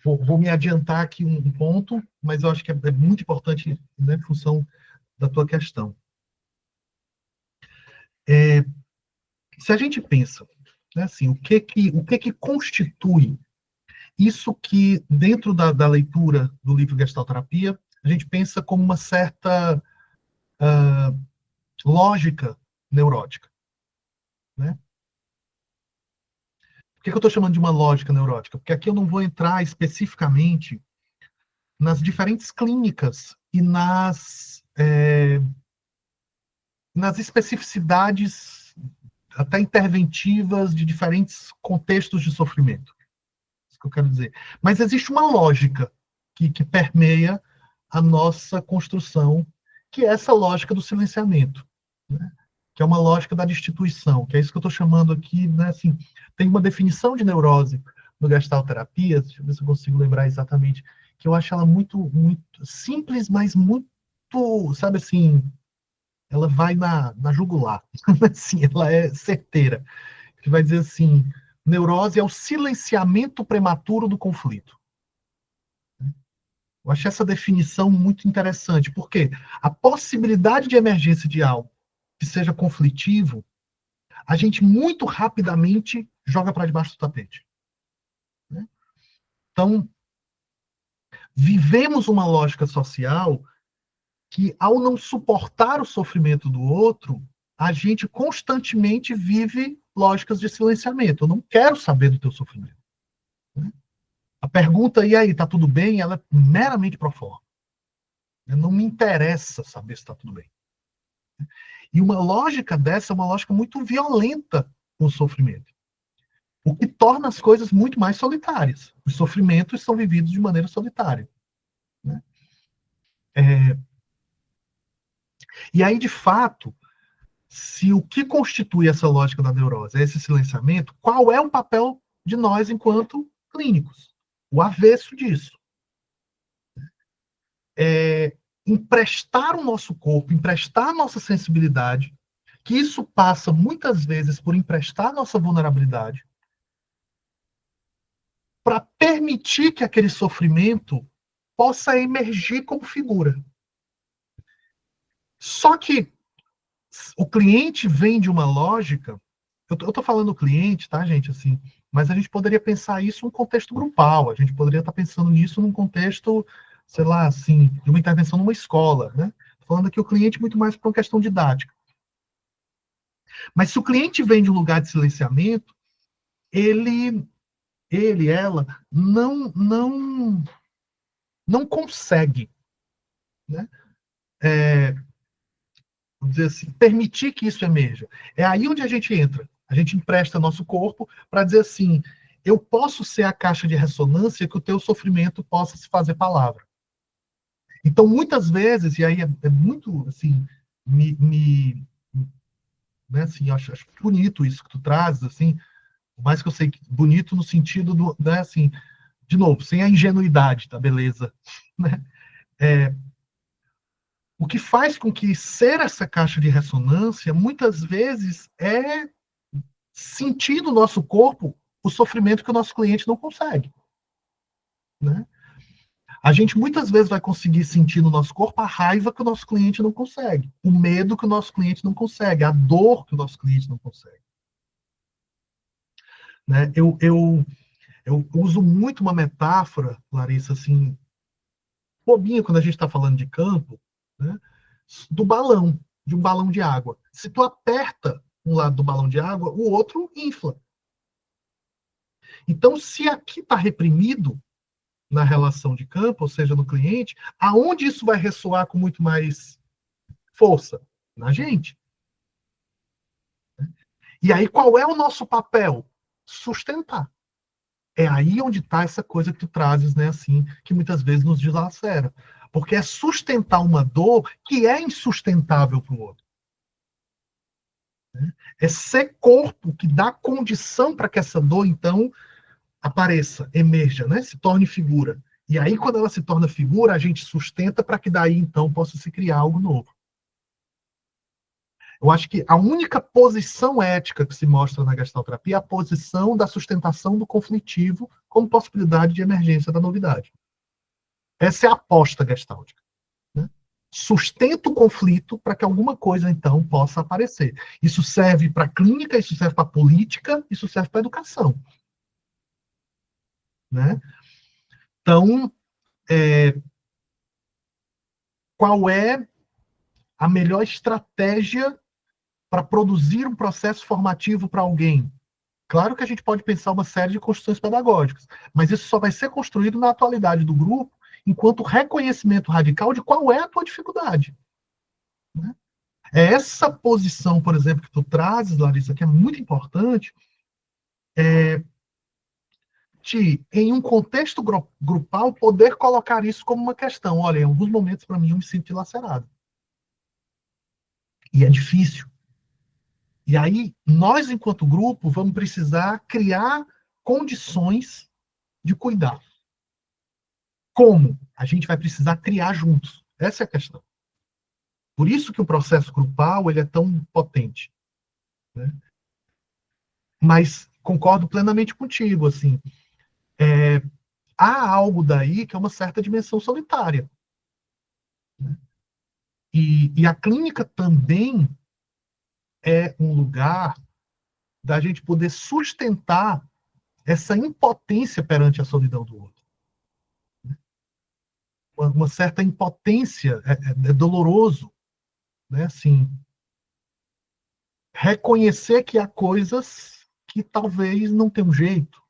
Vou me adiantar aqui um ponto, mas eu acho que é muito importante, né, em função da tua questão. Se a gente pensa, né, assim, o que que constitui isso que, dentro da leitura do livro Gestalterapia, a gente pensa como uma certa lógica neurótica, né? Por que eu estou chamando de uma lógica neurótica? Porque aqui eu não vou entrar especificamente nas diferentes clínicas e nas especificidades até interventivas de diferentes contextos de sofrimento. Isso que eu quero dizer. Mas existe uma lógica que permeia a nossa construção, que é essa lógica do silenciamento, né? Que é uma lógica da destituição, que é isso que eu estou chamando aqui, né? Assim, tem uma definição de neurose no Gestalterapia, deixa eu ver se eu consigo lembrar exatamente, que eu acho ela muito, muito simples, mas muito, sabe assim, ela vai na jugular, assim, ela é certeira, que vai dizer assim, neurose é o silenciamento prematuro do conflito. Eu achei essa definição muito interessante, porque a possibilidade de emergência de algo que seja conflitivo, a gente muito rapidamente joga para debaixo do tapete. Né? Então, vivemos uma lógica social que, ao não suportar o sofrimento do outro, a gente constantemente vive lógicas de silenciamento. Eu não quero saber do teu sofrimento. Né? A pergunta, e aí, tá tudo bem? Ela é meramente pro forma. Não me interessa saber se está tudo bem. E uma lógica dessa é uma lógica muito violenta com o sofrimento. O que torna as coisas muito mais solitárias. Os sofrimentos são vividos de maneira solitária. Né? E aí, de fato, se o que constitui essa lógica da neurose é esse silenciamento, qual é o papel de nós enquanto clínicos? O avesso disso. Emprestar o nosso corpo, emprestar a nossa sensibilidade, que isso passa muitas vezes por emprestar a nossa vulnerabilidade, para permitir que aquele sofrimento possa emergir como figura. Só que, O cliente vem de uma lógica, eu estou falando cliente, tá, gente, assim, mas a gente poderia pensar isso num contexto grupal, a gente poderia estar pensando nisso num contexto, sei lá, assim, de uma intervenção numa escola, né? Tô falando aqui o cliente muito mais para uma questão didática. Mas se o cliente vem de um lugar de silenciamento, ela, não consegue, né? Vamos dizer assim, permitir que isso emerja. É aí onde a gente entra. A gente empresta nosso corpo para dizer assim, eu posso ser a caixa de ressonância que o teu sofrimento possa se fazer palavra. Então, muitas vezes, e aí é muito, assim, né, assim, acho bonito isso que tu trazes, assim, por mais que eu sei que bonito no sentido do, né, assim, de novo, sem a ingenuidade da beleza, né? O que faz com que ser essa caixa de ressonância, muitas vezes, é sentir no nosso corpo o sofrimento que o nosso cliente não consegue, né? A gente muitas vezes vai conseguir sentir no nosso corpo a raiva que o nosso cliente não consegue, o medo que o nosso cliente não consegue, a dor que o nosso cliente não consegue. Né? Eu uso muito uma metáfora, Larissa, assim, bobinha quando a gente está falando de campo, né? Do balão, de um balão de água. Se tu aperta um lado do balão de água, o outro infla. Então, se aqui está reprimido na relação de campo, ou seja, no cliente, aonde isso vai ressoar com muito mais força? Na gente. E aí, qual é o nosso papel? Sustentar. É aí onde está essa coisa que tu trazes, né, assim, que muitas vezes nos dilacera. Porque é sustentar uma dor que é insustentável para o outro. É ser corpo que dá condição para que essa dor, então, apareça, emerja, né? Se torne figura. E aí, quando ela se torna figura, a gente sustenta para que daí, então, possa se criar algo novo. Eu acho que a única posição ética que se mostra na gestalterapia é a posição da sustentação do conflitivo como possibilidade de emergência da novidade. Essa é a aposta gestáltica. Né? Sustenta o conflito para que alguma coisa, então, possa aparecer. Isso serve para a clínica, isso serve para a política, isso serve para a educação. Né? Então, qual é a melhor estratégia para produzir um processo formativo para alguém? Claro que a gente pode pensar uma série de construções pedagógicas, mas isso só vai ser construído na atualidade do grupo, enquanto reconhecimento radical de qual é a tua dificuldade. Né? É essa posição, por exemplo, que tu trazes, Larissa, que é muito importante, de, em um contexto grupal, poder colocar isso como uma questão. Olha, em alguns momentos, para mim, eu me sinto dilacerado. E é difícil. E aí, nós, enquanto grupo, vamos precisar criar condições de cuidar. Como? A gente vai precisar criar juntos. Essa é a questão. Por isso que o processo grupal ele é tão potente. Né? Mas concordo plenamente contigo. Assim, há algo daí que é uma certa dimensão solitária. Né? E a clínica também é um lugar da gente poder sustentar essa impotência perante a solidão do outro. Uma certa impotência, é doloroso, né? Assim, reconhecer que há coisas que talvez não tenham jeito,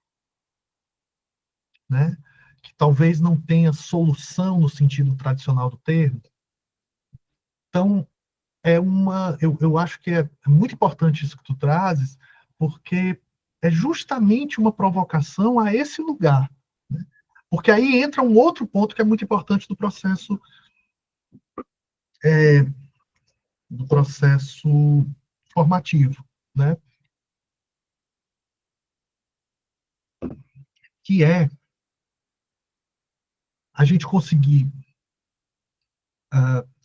né? Que talvez não tenha solução no sentido tradicional do termo. Então, eu acho que é muito importante isso que tu trazes, porque é justamente uma provocação a esse lugar. Né? Porque aí entra um outro ponto que é muito importante do processo formativo, né? Que é a gente conseguir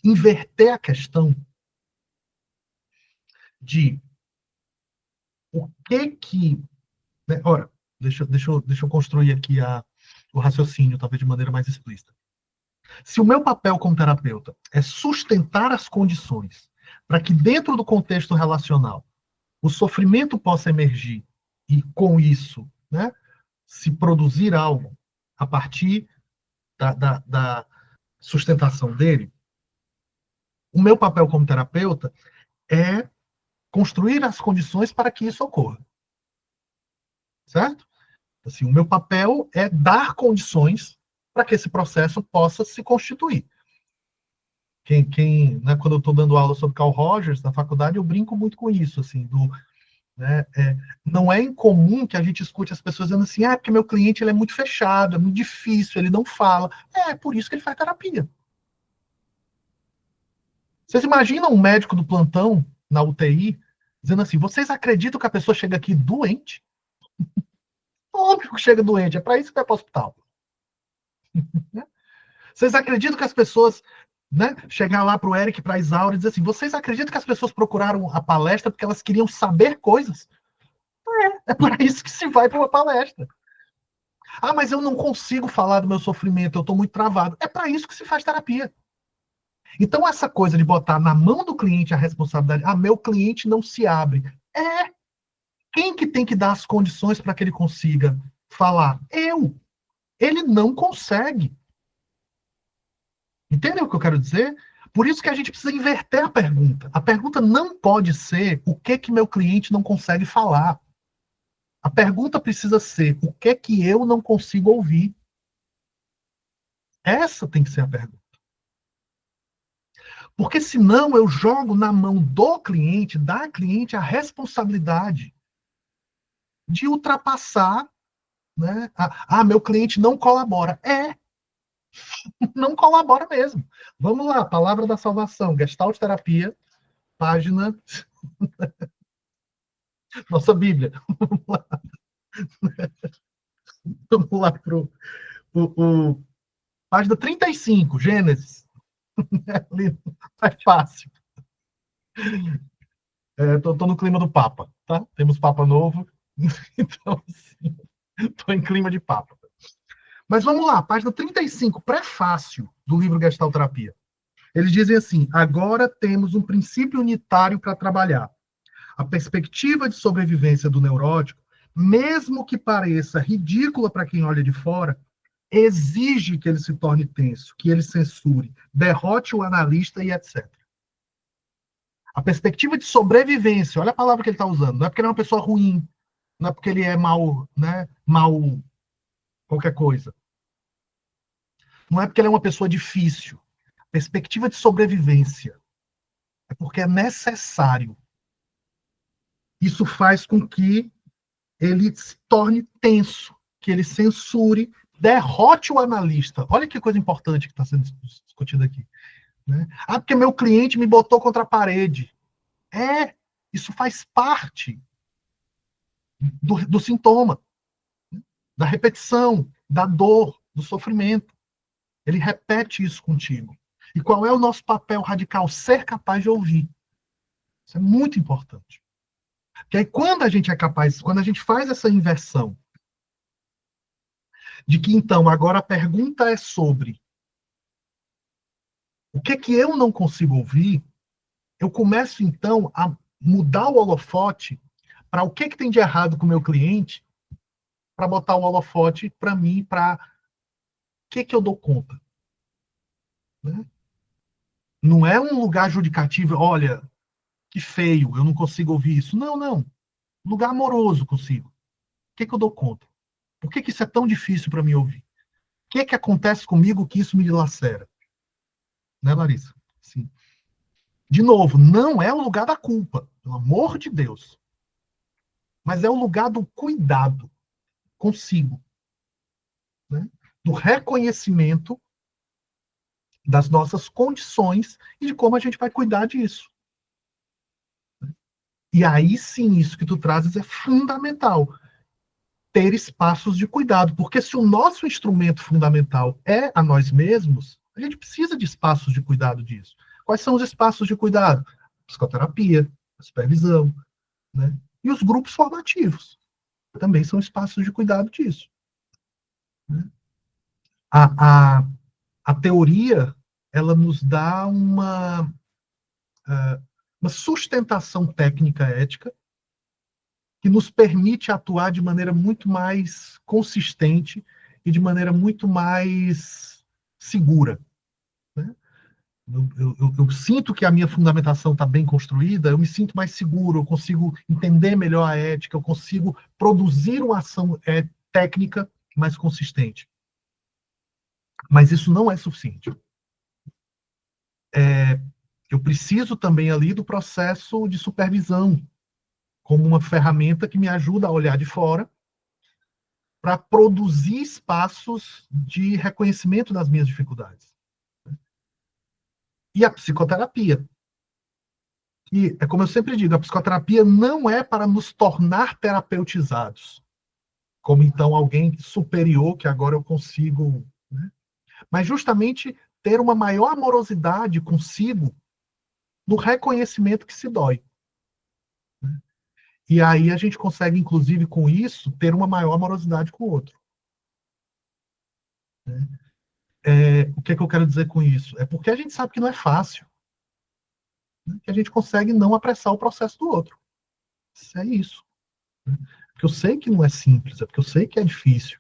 inverter a questão de o que né? Ora, deixa eu construir aqui o raciocínio, talvez de maneira mais explícita. Se o meu papel como terapeuta é sustentar as condições para que dentro do contexto relacional o sofrimento possa emergir e, com isso, né, se produzir algo a partir da sustentação dele, o meu papel como terapeuta é construir as condições para que isso ocorra. Certo? Assim, o meu papel é dar condições para que esse processo possa se constituir. Né, quando eu estou dando aula sobre Carl Rogers na faculdade, eu brinco muito com isso, assim, né, não é incomum que a gente escute as pessoas dizendo assim, porque meu cliente ele é muito fechado, é muito difícil, ele não fala. É por isso que ele faz terapia. Vocês imaginam um médico do plantão na UTI dizendo assim, vocês acreditam que a pessoa chega aqui doente? Óbvio que chega doente, é para isso que vai para o hospital. Vocês acreditam que as pessoas, né, chegar lá para o Eric, para a Isaura e dizer assim, vocês acreditam que as pessoas procuraram a palestra porque elas queriam saber coisas? É para isso que se vai para uma palestra. Mas eu não consigo falar do meu sofrimento, eu estou muito travado. É para isso que se faz terapia. Então, essa coisa de botar na mão do cliente a responsabilidade, meu cliente não se abre. Quem que tem que dar as condições para que ele consiga falar? Eu. Ele não consegue. Entendeu o que eu quero dizer? Por isso que a gente precisa inverter a pergunta. A pergunta não pode ser o que meu cliente não consegue falar. A pergunta precisa ser o que eu não consigo ouvir. Essa tem que ser a pergunta. Porque senão eu jogo na mão do cliente, da cliente, a responsabilidade de ultrapassar, né? Meu cliente não colabora. Não colabora mesmo. Vamos lá, Palavra da Salvação, Gestalt Terapia, página... Nossa Bíblia. Vamos lá pro página 35, Gênesis. É fácil. Tô no clima do Papa, tá? Temos Papa novo, então, assim, tô em clima de Papa. Mas vamos lá, página 35, prefácio do livro Gestalt Terapia. Eles dizem assim, agora temos um princípio unitário para trabalhar. A perspectiva de sobrevivência do neurótico, mesmo que pareça ridícula para quem olha de fora, exige que ele se torne tenso, que ele censure, derrote o analista e etc. A perspectiva de sobrevivência, olha a palavra que ele está usando, não é porque ele é uma pessoa ruim, não é porque ele é mal, né, mal qualquer coisa. Não é porque ele é uma pessoa difícil. A perspectiva de sobrevivência é porque é necessário. Isso faz com que ele se torne tenso, que ele censure, derrote o analista. Olha que coisa importante que está sendo discutida aqui. Né? Porque meu cliente me botou contra a parede. Isso faz parte do sintoma, da repetição, da dor, do sofrimento. Ele repete isso contigo. E qual é o nosso papel radical? Ser capaz de ouvir. Isso é muito importante. Porque aí quando a gente é capaz, quando a gente faz essa inversão, de que então agora a pergunta é sobre o que eu não consigo ouvir, eu começo então a mudar o holofote para o que tem de errado com o meu cliente, para botar o holofote para mim, para o que eu dou conta. Né? Não é um lugar judicativo, olha, que feio, eu não consigo ouvir isso. Não. Lugar amoroso consigo. O que eu dou conta? Por que isso é tão difícil para mim ouvir? O que acontece comigo que isso me dilacera? Né, Larissa? Sim. De novo, não é o lugar da culpa, pelo amor de Deus. Mas é o lugar do cuidado consigo. Né? Do reconhecimento das nossas condições e de como a gente vai cuidar disso. E aí sim, isso que tu trazes é fundamental. Ter espaços de cuidado. Porque se o nosso instrumento fundamental é a nós mesmos, a gente precisa de espaços de cuidado disso. Quais são os espaços de cuidado? Psicoterapia, a supervisão, né? E os grupos formativos também são espaços de cuidado disso. Né? A teoria, ela nos dá uma sustentação técnica ética que nos permite atuar de maneira muito mais consistente e de maneira muito mais segura, né? Eu sinto que a minha fundamentação está bem construída, eu me sinto mais seguro, eu consigo entender melhor a ética, eu consigo produzir uma ação técnica mais consistente. Mas isso não é suficiente. Eu preciso também ali do processo de supervisão, como uma ferramenta que me ajuda a olhar de fora para produzir espaços de reconhecimento das minhas dificuldades. E a psicoterapia. E é como eu sempre digo, a psicoterapia não é para nos tornar terapeutizados, como então alguém superior que agora eu consigo, né? Mas justamente ter uma maior amorosidade consigo no reconhecimento que se dói. E aí a gente consegue, inclusive, com isso, ter uma maior amorosidade com o outro. O que é que eu quero dizer com isso? É porque a gente sabe que não é fácil, né? Que a gente consegue não apressar o processo do outro. É isso. Porque eu sei que não é simples, é porque eu sei que é difícil,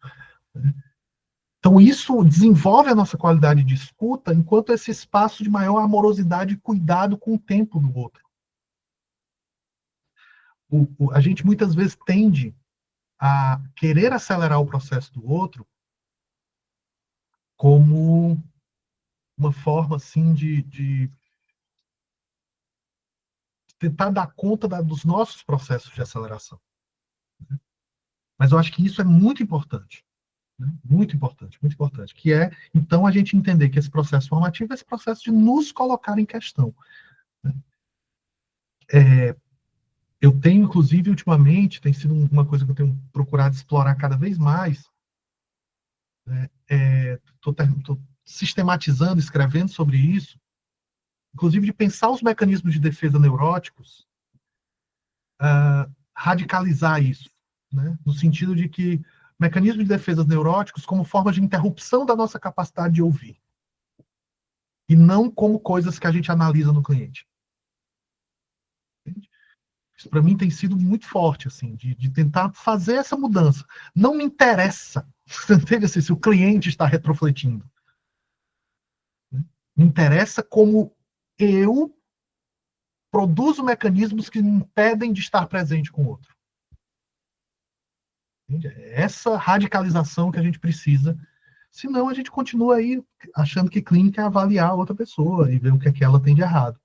né? Então, isso desenvolve a nossa qualidade de escuta enquanto esse espaço de maior amorosidade e cuidado com o tempo do outro. A gente muitas vezes tende a querer acelerar o processo do outro como uma forma, assim, de tentar dar conta dos nossos processos de aceleração. Mas eu acho que isso é muito importante. Né? Muito importante, muito importante. Que é, então, a gente entender que esse processo formativo é esse processo de nos colocar em questão. Né? Eu tenho, inclusive, ultimamente, tem sido uma coisa que eu tenho procurado explorar cada vez mais. Estou sistematizando, escrevendo sobre isso, inclusive de pensar os mecanismos de defesa neuróticos, radicalizar isso, né? No sentido de que mecanismos de defesa neuróticos como forma de interrupção da nossa capacidade de ouvir, e não como coisas que a gente analisa no cliente. Entende? Isso para mim tem sido muito forte, assim, de tentar fazer essa mudança. Não me interessa, entende? Assim, se o cliente está retrofletindo. Me interessa como eu produzo mecanismos que me impedem de estar presente com o outro. Entende? É essa radicalização que a gente precisa. Senão a gente continua aí achando que clínica é avaliar a outra pessoa e ver o que é que ela tem de errado.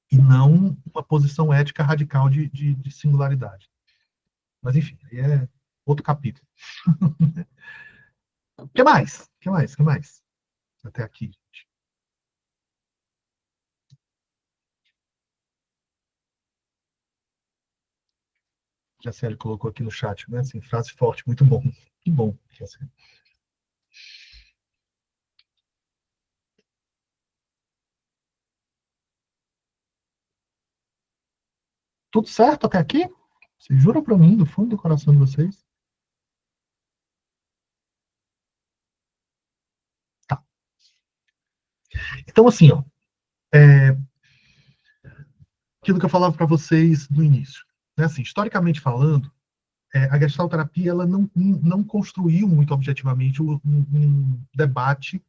E não uma posição ética radical de singularidade. Mas, enfim, aí é outro capítulo. O que mais? O que mais? O que mais? Até aqui, gente. Que a Célia colocou aqui no chat, né? Assim, frase forte, muito bom. Que bom. Tudo certo até aqui? Vocês juram para mim, do fundo do coração de vocês? Tá. Então, assim, ó, aquilo que eu falava para vocês no início, né? Assim, historicamente falando, a gestalterapia ela não construiu muito objetivamente um debate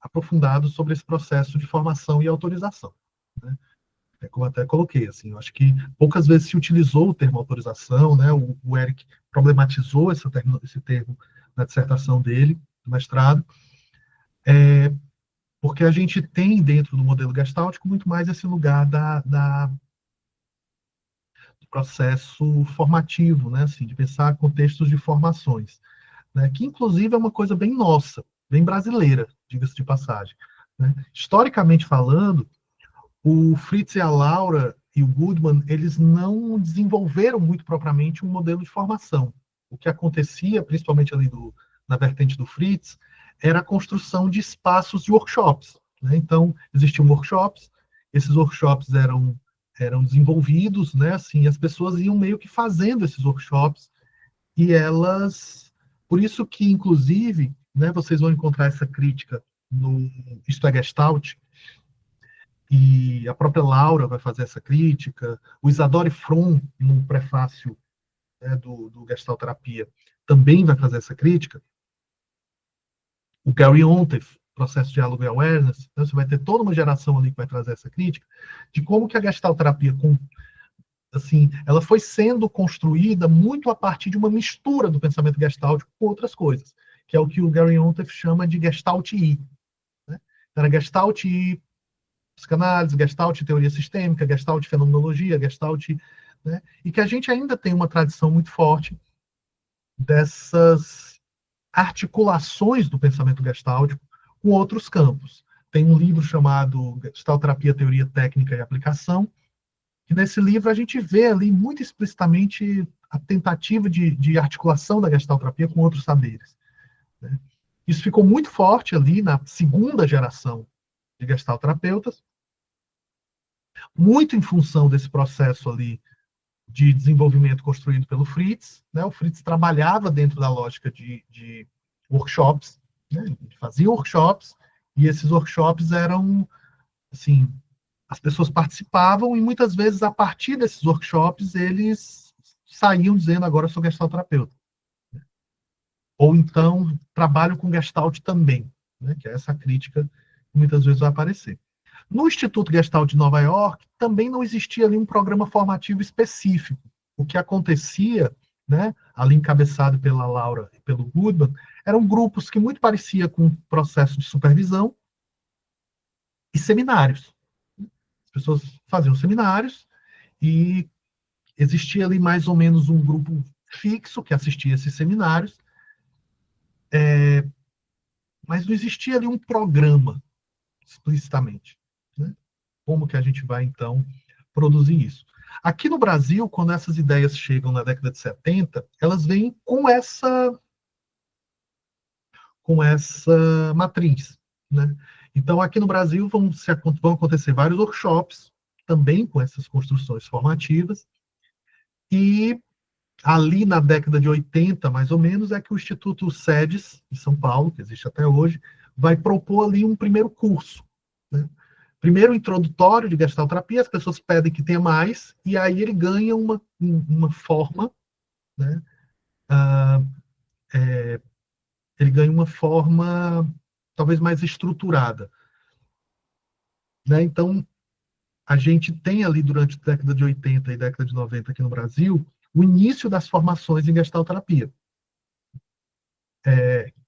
aprofundado sobre esse processo de formação e autorização, né? É como eu até coloquei, assim, eu acho que poucas vezes se utilizou o termo autorização, né? O Eric problematizou esse termo na dissertação dele, do mestrado, porque a gente tem dentro do modelo gestáltico muito mais esse lugar do processo formativo, né? Assim, de pensar contextos de formações, né? Que inclusive é uma coisa bem nossa, bem brasileira, diga-se de passagem, né? Historicamente falando, o Fritz e a Laura e o Goodman, eles não desenvolveram muito propriamente um modelo de formação. O que acontecia, principalmente ali na vertente do Fritz, era a construção de espaços de workshops, né? Então, existiam workshops, esses workshops eram desenvolvidos, né? Assim, as pessoas iam meio que fazendo esses workshops, e elas... Por isso que, inclusive, né, vocês vão encontrar essa crítica no Isto é Gestalt, e a própria Laura vai fazer essa crítica, o Isadore Fromm, no prefácio, né, do Gestalterapia, também vai fazer essa crítica, o Gary Onteff, Processo de Diálogo e Awareness, então você vai ter toda uma geração ali que vai trazer essa crítica, de como que a Gestalterapia, assim, ela foi sendo construída muito a partir de uma mistura do pensamento gestáltico com outras coisas, que é o que o Gary Onteff chama de Gestalt-I. Né? Era Gestalt-I psicanálise, Gestalt teoria sistêmica, Gestalt fenomenologia, Gestalt, né? E que a gente ainda tem uma tradição muito forte dessas articulações do pensamento gestáltico com outros campos. Tem um livro chamado Gestalterapia, Teoria Técnica e Aplicação, e nesse livro a gente vê ali muito explicitamente a tentativa de articulação da gestalterapia com outros saberes. Né? Isso ficou muito forte ali na segunda geração de gestalterapeutas, muito em função desse processo ali de desenvolvimento construído pelo Fritz. Né? O Fritz trabalhava dentro da lógica de workshops, né? Ele fazia workshops, e esses workshops eram, assim, as pessoas participavam, e muitas vezes, a partir desses workshops, eles saíam dizendo, agora eu sou gestalterapeuta. Ou então, trabalho com gestalt também, né? Que é essa crítica que muitas vezes vai aparecer. No Instituto Gestalt de Nova York, também não existia ali um programa formativo específico. O que acontecia, né, ali encabeçado pela Laura e pelo Goodman, eram grupos que muito parecia com um processo de supervisão e seminários. As pessoas faziam seminários e existia ali mais ou menos um grupo fixo que assistia a esses seminários, mas não existia ali um programa explicitamente. Né? Como que a gente vai, então, produzir isso? Aqui no Brasil, quando essas ideias chegam na década de 70, elas vêm com essa matriz. Né? Então, aqui no Brasil vão acontecer vários workshops, também com essas construções formativas, e ali na década de 80, mais ou menos, é que o Instituto SEDES, de São Paulo, que existe até hoje, vai propor ali um primeiro curso. Né? Primeiro introdutório de gestalterapia, as pessoas pedem que tenha mais, e aí ele ganha uma forma, né? Ele ganha uma forma talvez mais estruturada. Né? Então, a gente tem ali, durante a década de 80 e década de 90 aqui no Brasil, o início das formações em gestalterapia,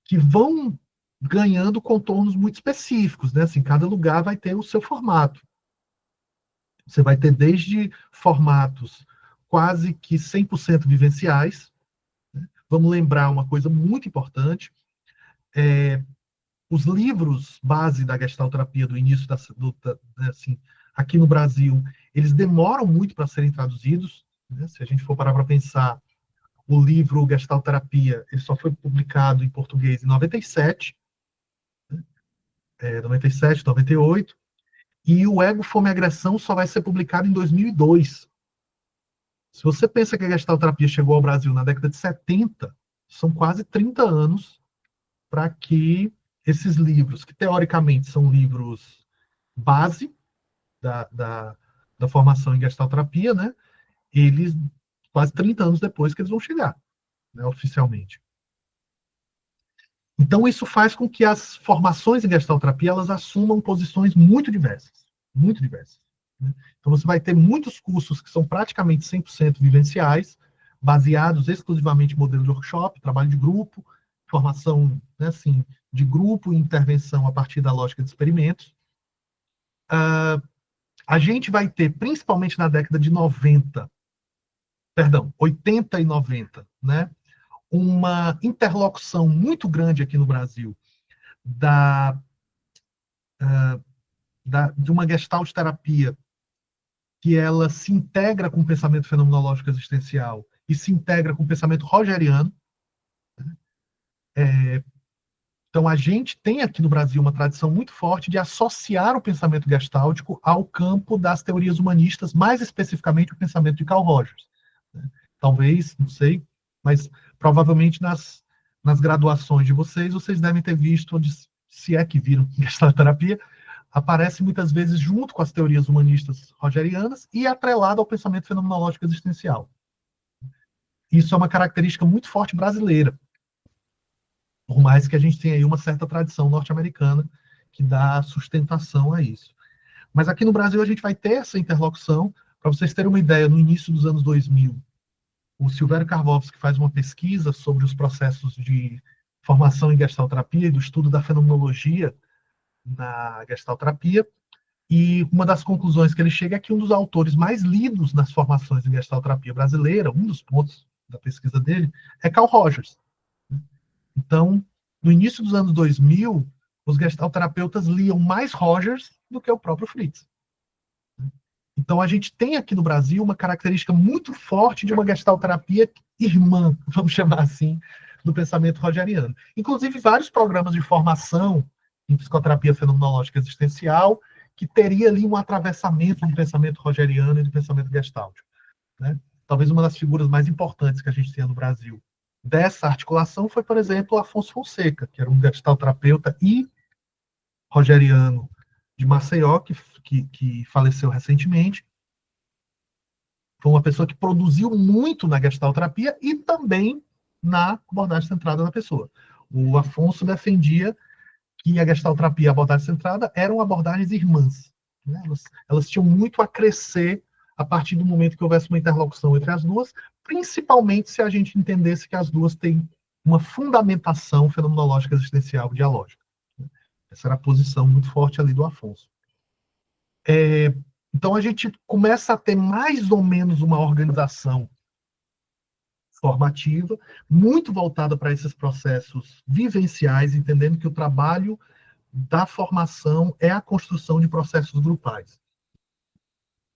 que vão ganhando contornos muito específicos, né? Assim, cada lugar vai ter o seu formato. Você vai ter desde formatos quase que 100% vivenciais. Né? Vamos lembrar uma coisa muito importante, os livros base da gestalterapia do início assim, aqui no Brasil, eles demoram muito para serem traduzidos. Né? Se a gente for parar para pensar, o livro Gestalterapia, ele só foi publicado em português em 97, 97, 98, e o Ego, Fome e Agressão só vai ser publicado em 2002. Se você pensa que a gestalterapia chegou ao Brasil na década de 70, são quase 30 anos para que esses livros, que teoricamente são livros base da formação em gestalterapia, né, eles, quase 30 anos depois que eles vão chegar, né, oficialmente. Então, isso faz com que as formações em gestalterapia elas assumam posições muito diversas. Muito diversas. Né? Então, você vai ter muitos cursos que são praticamente 100% vivenciais, baseados exclusivamente em modelo de workshop, trabalho de grupo, formação, né, assim, de grupo e intervenção a partir da lógica de experimentos. A gente vai ter, principalmente na década de 80 e 90, né, uma interlocução muito grande aqui no Brasil de uma gestalt terapia que ela se integra com o pensamento fenomenológico existencial e se integra com o pensamento rogeriano. Então, a gente tem aqui no Brasil uma tradição muito forte de associar o pensamento gestáltico ao campo das teorias humanistas, mais especificamente o pensamento de Carl Rogers. Talvez, não sei, mas provavelmente nas graduações de vocês devem ter visto, se é que viram gestalterapia, aparece muitas vezes junto com as teorias humanistas rogerianas e atrelado ao pensamento fenomenológico existencial. Isso é uma característica muito forte brasileira, por mais que a gente tenha aí uma certa tradição norte-americana que dá sustentação a isso. Mas aqui no Brasil a gente vai ter essa interlocução. Para vocês terem uma ideia, no início dos anos 2000, o Silvério Karlovsky faz uma pesquisa sobre os processos de formação em gestalterapia e do estudo da fenomenologia na gestalterapia, e uma das conclusões que ele chega é que um dos autores mais lidos nas formações em gestalterapia brasileira, um dos pontos da pesquisa dele, é Carl Rogers. Então, no início dos anos 2000, os gestalterapeutas liam mais Rogers do que o próprio Fritz. Então, a gente tem aqui no Brasil uma característica muito forte de uma gestalterapia irmã, vamos chamar assim, do pensamento rogeriano. Inclusive, vários programas de formação em psicoterapia fenomenológica existencial que teria ali um atravessamento do pensamento rogeriano e do pensamento gestáltico, né? Talvez uma das figuras mais importantes que a gente tenha no Brasil dessa articulação foi, por exemplo, Afonso Fonseca, que era um gestalterapeuta e rogeriano de Maceió, que faleceu recentemente. Foi uma pessoa que produziu muito na gestalterapia e também na abordagem centrada na pessoa. O Afonso defendia que a gestalterapia e a abordagem centrada eram abordagens irmãs, né? Elas tinham muito a crescer a partir do momento que houvesse uma interlocução entre as duas, principalmente se a gente entendesse que as duas têm uma fundamentação fenomenológica existencial dialógica. Essa era a posição muito forte ali do Afonso. Então a gente começa a ter mais ou menos uma organização formativa, muito voltada para esses processos vivenciais, entendendo que o trabalho da formação é a construção de processos grupais.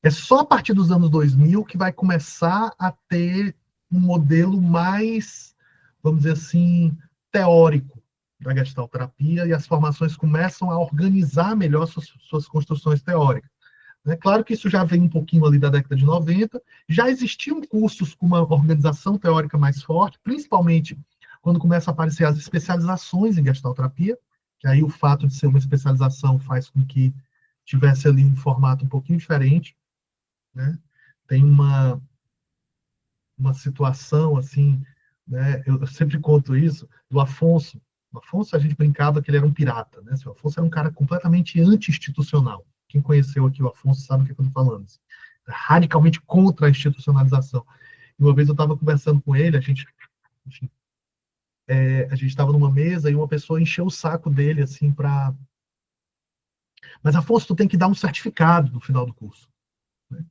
É só a partir dos anos 2000 que vai começar a ter um modelo mais, vamos dizer assim, teórico da gestalterapia, e as formações começam a organizar melhor suas construções teóricas. É claro que isso já vem um pouquinho ali da década de 90, já existiam cursos com uma organização teórica mais forte, principalmente quando começam a aparecer as especializações em gestalterapia, que aí o fato de ser uma especialização faz com que tivesse ali um formato um pouquinho diferente, né? Tem uma situação, assim, né? Eu sempre conto isso, do Afonso. O Afonso, a gente brincava que ele era um pirata, né? O Afonso era um cara completamente anti-institucional. Quem conheceu aqui o Afonso sabe o que eu estou falando. Assim. Radicalmente contra a institucionalização. E uma vez eu estava conversando com ele, a gente estava numa mesa e uma pessoa encheu o saco dele, assim, para... Mas, Afonso, tu tem que dar um certificado no final do curso. Né?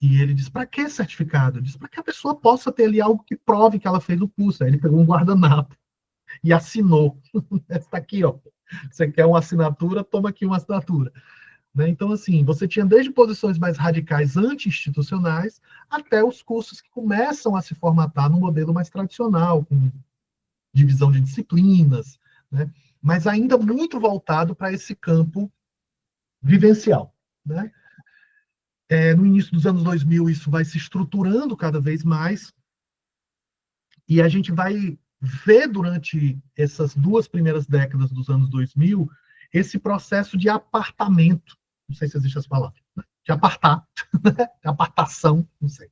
E ele disse, para que certificado? Eu disse, para que a pessoa possa ter ali algo que prove que ela fez o curso. Aí ele pegou um guardanapo e assinou. Está aqui, ó. Você quer uma assinatura? Toma aqui uma assinatura. Né? Então, assim, você tinha desde posições mais radicais anti-institucionais até os cursos que começam a se formatar no modelo mais tradicional, com divisão de disciplinas, né? Mas ainda muito voltado para esse campo vivencial. Né? No início dos anos 2000, isso vai se estruturando cada vez mais, e a gente vai ver durante essas duas primeiras décadas dos anos 2000 esse processo de apartamento, não sei se existe essa palavra, né? De apartar, de apartação, não sei.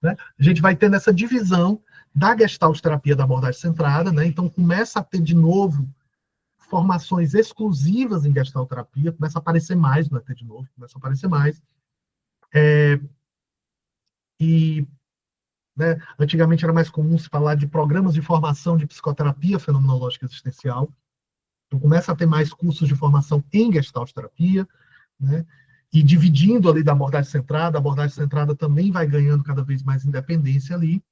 Né? A gente vai tendo essa divisão da gestalterapia da abordagem centrada, né? Então começa a ter de novo formações exclusivas em gestalterapia, começa a aparecer mais, não é ter de novo, começa a aparecer mais. Né, antigamente era mais comum se falar de programas de formação de psicoterapia fenomenológica existencial. Então, começa a ter mais cursos de formação em gestalterapia, né? E dividindo ali da abordagem centrada, a abordagem centrada também vai ganhando cada vez mais independência ali.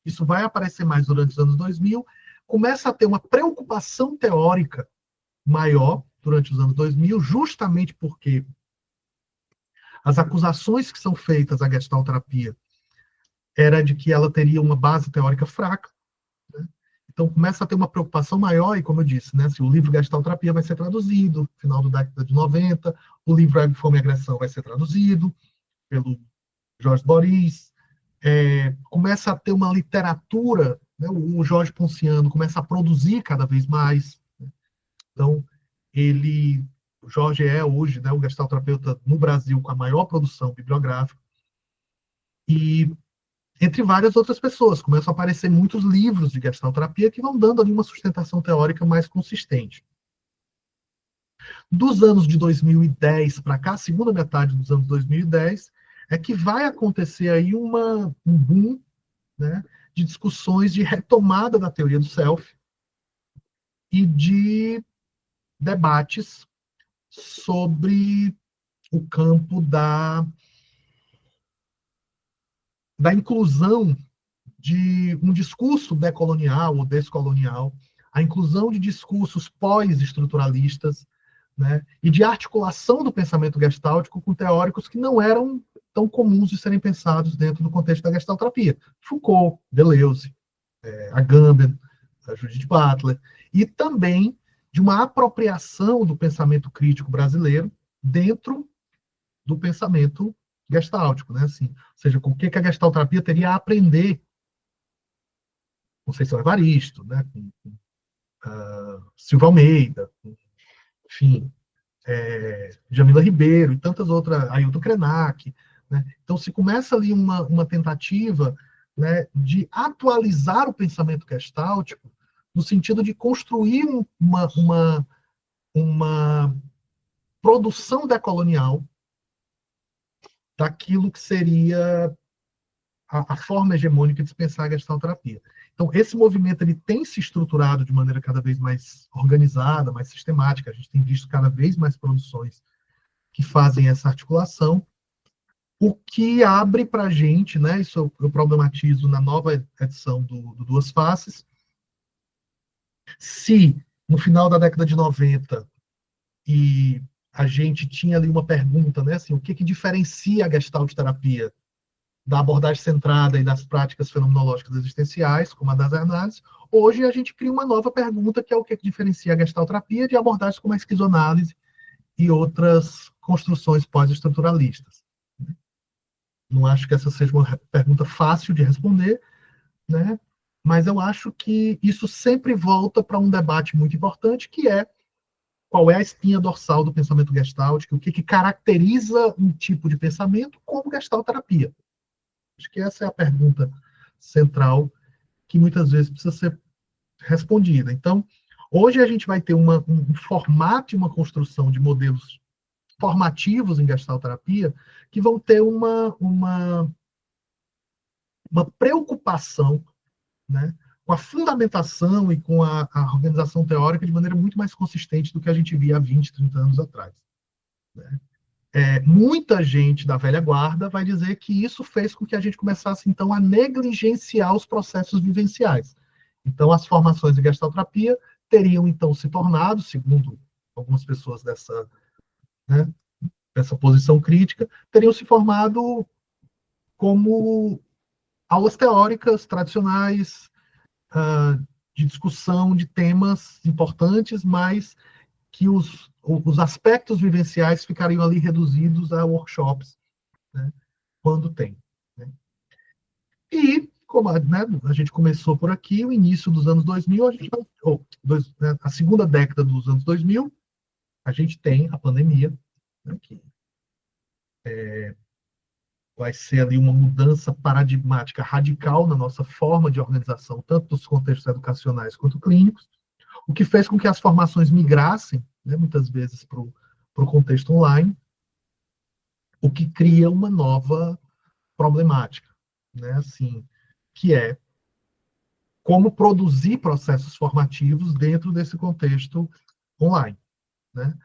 Isso vai aparecer mais durante os anos 2000. Começa a ter uma preocupação teórica maior durante os anos 2000, justamente porque as acusações que são feitas à gestalterapia era de que ela teria uma base teórica fraca. Né? Então, começa a ter uma preocupação maior, e como eu disse, né, se o livro Gestalterapia vai ser traduzido, no final da década de 90, o livro Ego, Fome e Agressão vai ser traduzido pelo Jorge Boris, começa a ter uma literatura, né, o Jorge Ponciano começa a produzir cada vez mais. Né? Então, ele o Jorge é hoje, né, o gestalterapeuta no Brasil com a maior produção bibliográfica, e entre várias outras pessoas, começam a aparecer muitos livros de gestalterapia que vão dando ali uma sustentação teórica mais consistente. Dos anos de 2010 para cá, segunda metade dos anos 2010, é que vai acontecer aí um boom, né, de discussões de retomada da teoria do self e de debates sobre o campo da inclusão de um discurso decolonial ou descolonial, a inclusão de discursos pós-estruturalistas, né, e de articulação do pensamento gestáltico com teóricos que não eram tão comuns de serem pensados dentro do contexto da gestalterapia. Foucault, Deleuze, Agamben, a Judith Butler, e também de uma apropriação do pensamento crítico brasileiro dentro do pensamento gestáltico, né? Assim, ou seja, com o que a gestalterapia teria a aprender com Conceição Evaristo, né? Com Silva Almeida, enfim, Jamila Ribeiro e tantas outras, Ailton Krenak, né? Então se começa ali uma tentativa, né, de atualizar o pensamento gestáltico no sentido de construir uma produção decolonial daquilo que seria a forma hegemônica de pensar a gestalterapia. Então, esse movimento ele tem se estruturado de maneira cada vez mais organizada, mais sistemática. A gente tem visto cada vez mais produções que fazem essa articulação, o que abre para a gente, né, isso eu problematizo na nova edição do Duas Faces, se no final da década de 90 e a gente tinha ali uma pergunta, né, assim, o que diferencia a gestalterapia da abordagem centrada e das práticas fenomenológicas existenciais, como a das análises, hoje a gente cria uma nova pergunta, que é o que diferencia a gestalterapia de abordagens como a esquizoanálise e outras construções pós-estruturalistas. Não acho que essa seja uma pergunta fácil de responder, né? Mas eu acho que isso sempre volta para um debate muito importante, que é qual é a espinha dorsal do pensamento gestáltico, o que caracteriza um tipo de pensamento como gestalterapia. Acho que essa é a pergunta central que muitas vezes precisa ser respondida. Então, hoje a gente vai ter um formato e uma construção de modelos formativos em gestalterapia que vão ter uma preocupação, né, com a fundamentação e com a organização teórica de maneira muito mais consistente do que a gente via há 20, 30 anos atrás. Né? Muita gente da velha guarda vai dizer que isso fez com que a gente começasse, então, a negligenciar os processos vivenciais. Então, as formações de gestalterapia teriam, então, se tornado, segundo algumas pessoas dessa posição crítica, teriam se formado como aulas teóricas tradicionais, de discussão de temas importantes, mas que os aspectos vivenciais ficariam ali reduzidos a workshops, né, quando tem. Né? E, como a gente começou por aqui, o início dos anos 2000, a segunda década dos anos 2000, a gente tem a pandemia, né, que vai ser ali uma mudança paradigmática radical na nossa forma de organização, tanto dos contextos educacionais quanto clínicos, o que fez com que as formações migrassem, né, muitas vezes para o contexto online, o que cria uma nova problemática, né, assim, que é como produzir processos formativos dentro desse contexto online. Né?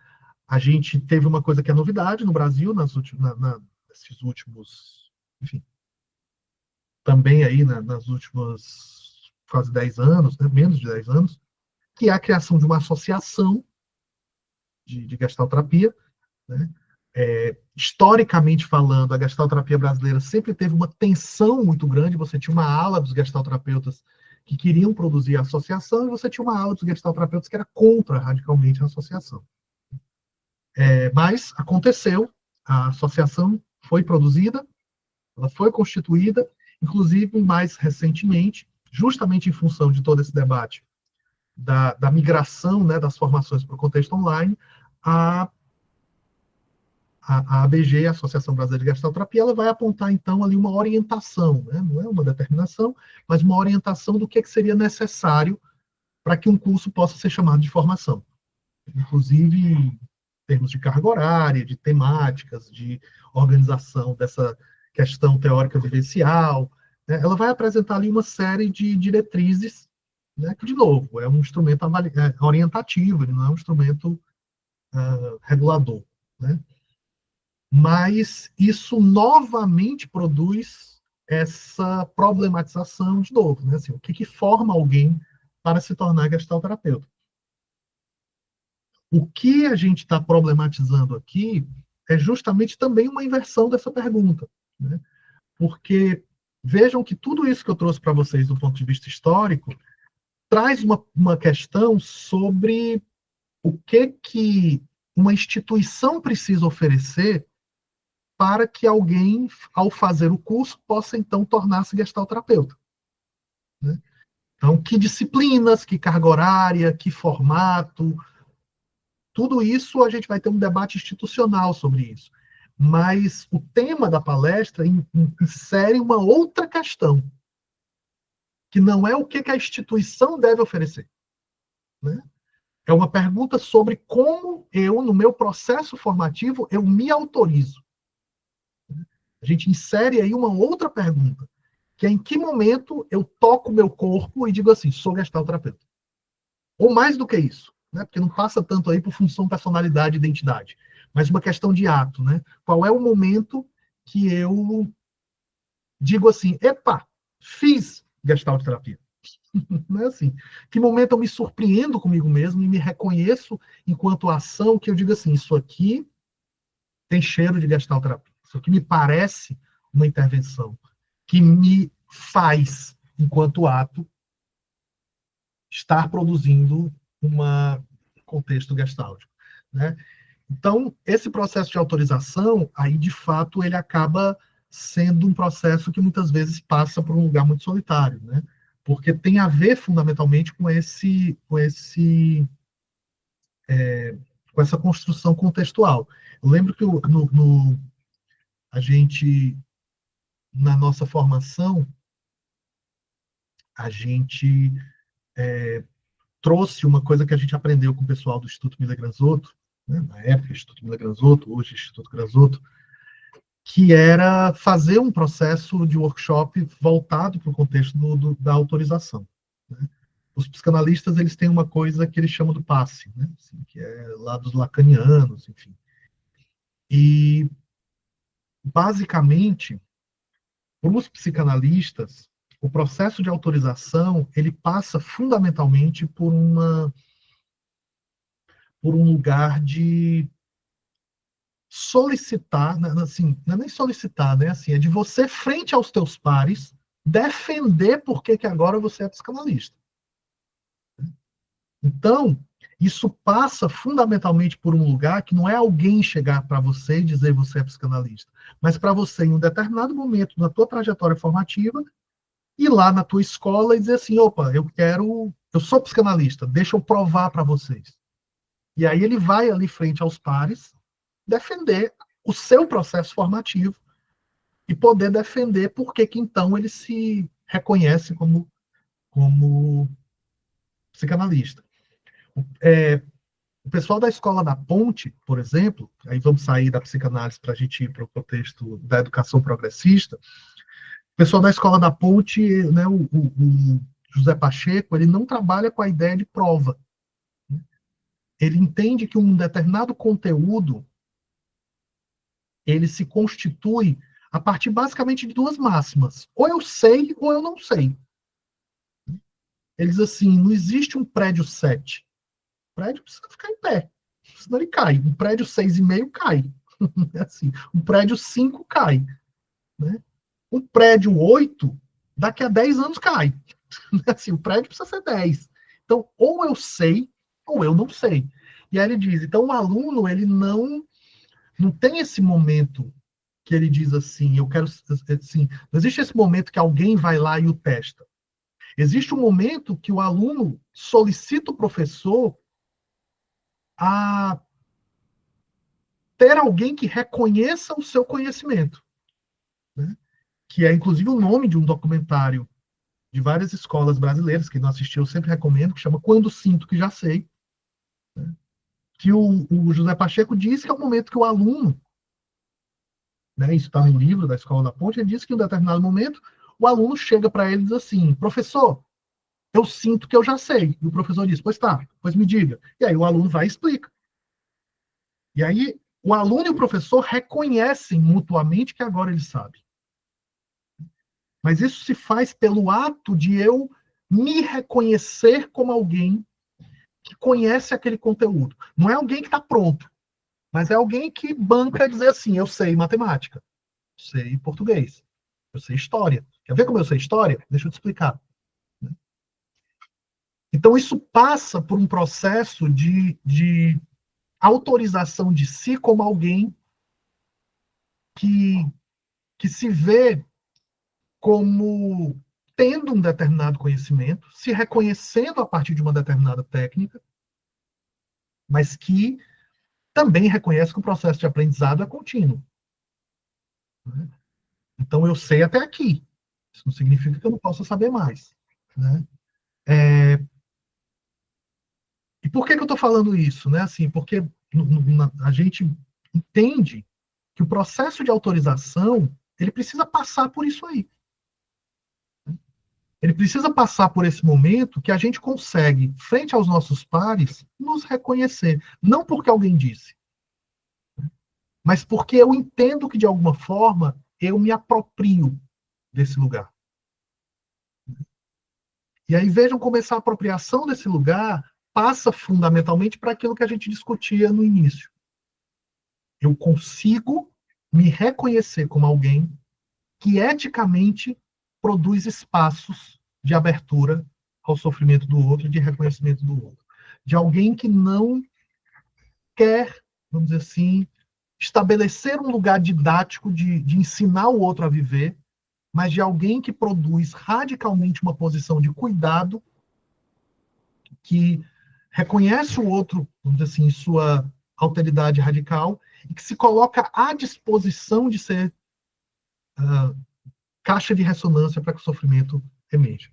A gente teve uma coisa que é novidade no Brasil, nesses últimos, enfim, também aí nas últimas quase 10 anos, né, menos de 10 anos, que é a criação de uma associação de gestalterapia. Né? Historicamente falando, a gestalterapia brasileira sempre teve uma tensão muito grande. Você tinha uma ala dos gestalterapeutas que queriam produzir a associação e você tinha uma ala dos gestalterapeutas que era contra radicalmente a associação. Mas aconteceu, a associação foi produzida, ela foi constituída, inclusive mais recentemente, justamente em função de todo esse debate da migração, né, das formações para o contexto online, a a ABG, a Associação Brasileira de Gestalterapia, ela vai apontar, então, ali uma orientação, né? Não é uma determinação, mas uma orientação do que seria necessário para que um curso possa ser chamado de formação. Inclusive, em termos de carga horária, de temáticas, de organização dessa questão teórica vivencial, né? Ela vai apresentar ali uma série de diretrizes, né? Que, de novo, é um instrumento orientativo, ele não é um instrumento regulador, né? Mas isso novamente produz essa problematização de novo, né? Assim, o que forma alguém para se tornar gestalterapeuta? O que a gente está problematizando aqui é justamente também uma inversão dessa pergunta, né? Porque vejam que tudo isso que eu trouxe para vocês do ponto de vista histórico traz uma questão sobre o que uma instituição precisa oferecer para que alguém, ao fazer o curso, possa, então, tornar-se gestalterapeuta, né? Então, que disciplinas, que carga horária, que formato, tudo isso a gente vai ter um debate institucional sobre isso. Mas o tema da palestra insere uma outra questão, que não é o que a instituição deve oferecer, né? É uma pergunta sobre como eu, no meu processo formativo, eu me autorizo. A gente insere aí uma outra pergunta, que é em que momento eu toco o meu corpo e digo assim, sou gestalterapeuta. Ou mais do que isso, né? Porque não passa tanto aí por função, personalidade, identidade, mas uma questão de ato, né? Qual é o momento que eu digo assim, epa, fiz gestalterapia? Não é assim. Que momento eu me surpreendo comigo mesmo e me reconheço enquanto ação que eu digo assim, isso aqui tem cheiro de gestalterapia. Isso aqui me parece uma intervenção que me faz, enquanto ato, estar produzindo um contexto gestáltico, né? Então, esse processo de autorização, aí, de fato, ele acaba sendo um processo que muitas vezes passa por um lugar muito solitário, né? Porque tem a ver, fundamentalmente, com essa construção contextual. Eu lembro que a gente, na nossa formação, a gente trouxe uma coisa que a gente aprendeu com o pessoal do Instituto Miller Granzotto, né? Na época, Instituto Miller Granzotto, hoje Instituto Granzotto, que era fazer um processo de workshop voltado para o contexto da autorização, né? Os psicanalistas, eles têm uma coisa que eles chamam do passe, né? Assim, que é lá dos lacanianos, enfim. E, basicamente, para os psicanalistas, o processo de autorização, ele passa fundamentalmente por um lugar de solicitar, assim, não é nem solicitar, né? Assim, é de você, frente aos teus pares, defender por que agora você é psicanalista. Então, isso passa fundamentalmente por um lugar que não é alguém chegar para você e dizer você é psicanalista, mas para você, em um determinado momento na tua trajetória formativa, ir lá na tua escola e dizer assim, opa, eu sou psicanalista, deixa eu provar para vocês. E aí ele vai ali frente aos pares defender o seu processo formativo e poder defender por que então ele se reconhece como psicanalista. O pessoal da Escola da Ponte, por exemplo, aí vamos sair da psicanálise para a gente ir para o contexto da educação progressista, o pessoal da Escola da Ponte, né, o José Pacheco, ele não trabalha com a ideia de prova. Ele entende que um determinado conteúdo ele se constitui a partir basicamente de duas máximas. Ou eu sei, ou eu não sei. Ele diz assim, não existe um prédio 7. O prédio precisa ficar em pé, senão ele cai. Um prédio 6,5 cai. Assim, um prédio 5 cai. Né? Um prédio 8, daqui a 10 anos cai. Assim, o prédio precisa ser 10. Então, ou eu sei, ou eu não sei. E aí ele diz, então o aluno, ele não tem esse momento que ele diz assim, eu quero, assim, não existe esse momento que alguém vai lá e o testa. Existe um momento que o aluno solicita o professor a ter alguém que reconheça o seu conhecimento, né? Que é, inclusive, o nome de um documentário de várias escolas brasileiras, que não assistiu, eu sempre recomendo, que chama Quando Sinto Que Já Sei, né? Que o José Pacheco diz que é o momento que o aluno, né, isso está no livro da Escola da Ponte, ele diz que em um determinado momento o aluno chega para ele e diz assim, professor, eu sinto que eu já sei. E o professor diz, pois tá, pois me diga. E aí o aluno vai e explica. E aí o aluno e o professor reconhecem mutuamente que agora ele sabe. Mas isso se faz pelo ato de eu me reconhecer como alguém que conhece aquele conteúdo. Não é alguém que está pronto, mas é alguém que banca dizer assim, eu sei matemática, eu sei português, eu sei história. Quer ver como eu sei história? Deixa eu te explicar. Então, isso passa por um processo de autorização de si como alguém que se vê como tendo um determinado conhecimento, se reconhecendo a partir de uma determinada técnica, mas que também reconhece que o processo de aprendizado é contínuo. Então, eu sei até aqui. Isso não significa que eu não possa saber mais. Né? E por que eu estou falando isso? Né? Assim, porque a gente entende que o processo de autorização ele precisa passar por isso aí. Ele precisa passar por esse momento que a gente consegue, frente aos nossos pares, nos reconhecer. Não porque alguém disse, mas porque eu entendo que, de alguma forma, eu me aproprio desse lugar. E aí vejam como essa apropriação desse lugar passa fundamentalmente para aquilo que a gente discutia no início. Eu consigo me reconhecer como alguém que eticamente produz espaços de abertura ao sofrimento do outro, de reconhecimento do outro. De alguém que não quer, vamos dizer assim, estabelecer um lugar didático de ensinar o outro a viver, mas de alguém que produz radicalmente uma posição de cuidado, que reconhece o outro, vamos dizer assim, em sua alteridade radical, e que se coloca à disposição de ser caixa de ressonância para que o sofrimento emerja.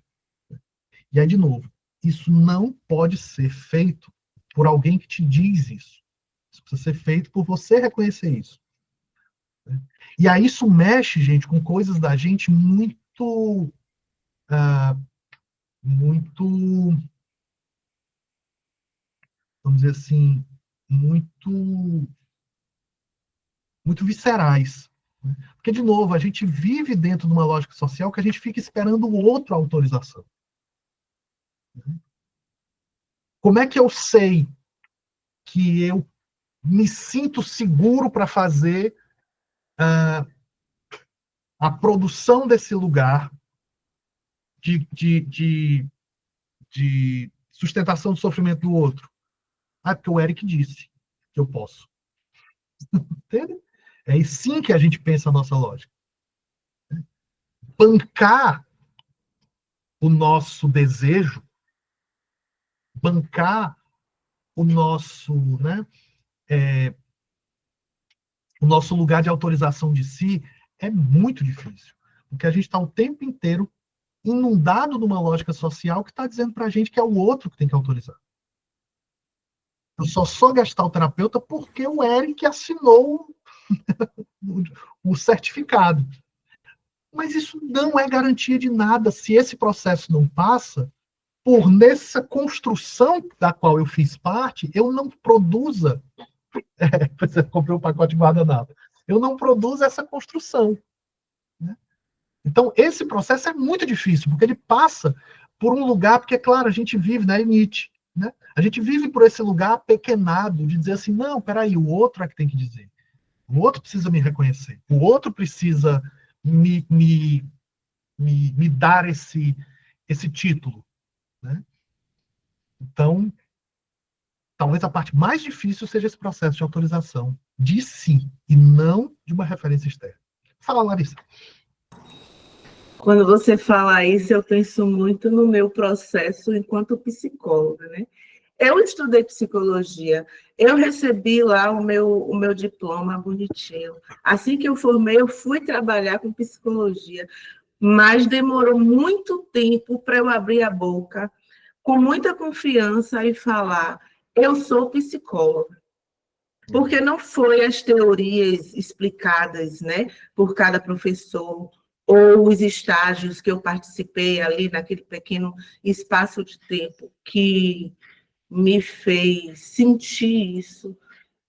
E aí, de novo, isso não pode ser feito por alguém que te diz isso. Isso precisa ser feito por você reconhecer isso. E aí isso mexe, gente, com coisas da gente muito, vamos dizer assim, muito viscerais. Porque, de novo, a gente vive dentro de uma lógica social que a gente fica esperando o outro a autorização. Como é que eu sei que eu me sinto seguro para fazer a produção desse lugar de sustentação do sofrimento do outro? Ah, porque o Eric disse que eu posso. Entende? É assim que a gente pensa a nossa lógica. Bancar o nosso desejo, bancar o nosso, né, o nosso lugar de autorização de si é muito difícil. Porque a gente está o tempo inteiro inundado numa lógica social que está dizendo para a gente que é o outro que tem que autorizar. Eu só sou gestalterapeuta porque o Eric assinou o certificado. Mas isso não é garantia de nada se esse processo não passa por, nessa construção da qual eu fiz parte, eu não produza. Eu comprei um pacote de guardanapo. Eu não produzo essa construção. Né? Então, esse processo é muito difícil, porque ele passa por um lugar, porque, claro, a gente vive na limite. Né? A gente vive por esse lugar apequenado, de dizer assim, não, peraí, o outro é que tem que dizer. O outro precisa me reconhecer. O outro precisa me dar esse título. Né? Então, talvez a parte mais difícil seja esse processo de autorização de si, e não de uma referência externa. Fala, Larissa. Quando você fala isso, eu penso muito no meu processo enquanto psicóloga, né? Eu estudei psicologia, eu recebi lá o meu diploma bonitinho. Assim que eu formei, eu fui trabalhar com psicologia, mas demorou muito tempo para eu abrir a boca, com muita confiança, e falar: eu sou psicóloga. Porque não foi as teorias explicadas, né, por cada professor, ou os estágios que eu participei ali naquele pequeno espaço de tempo que me fez sentir isso,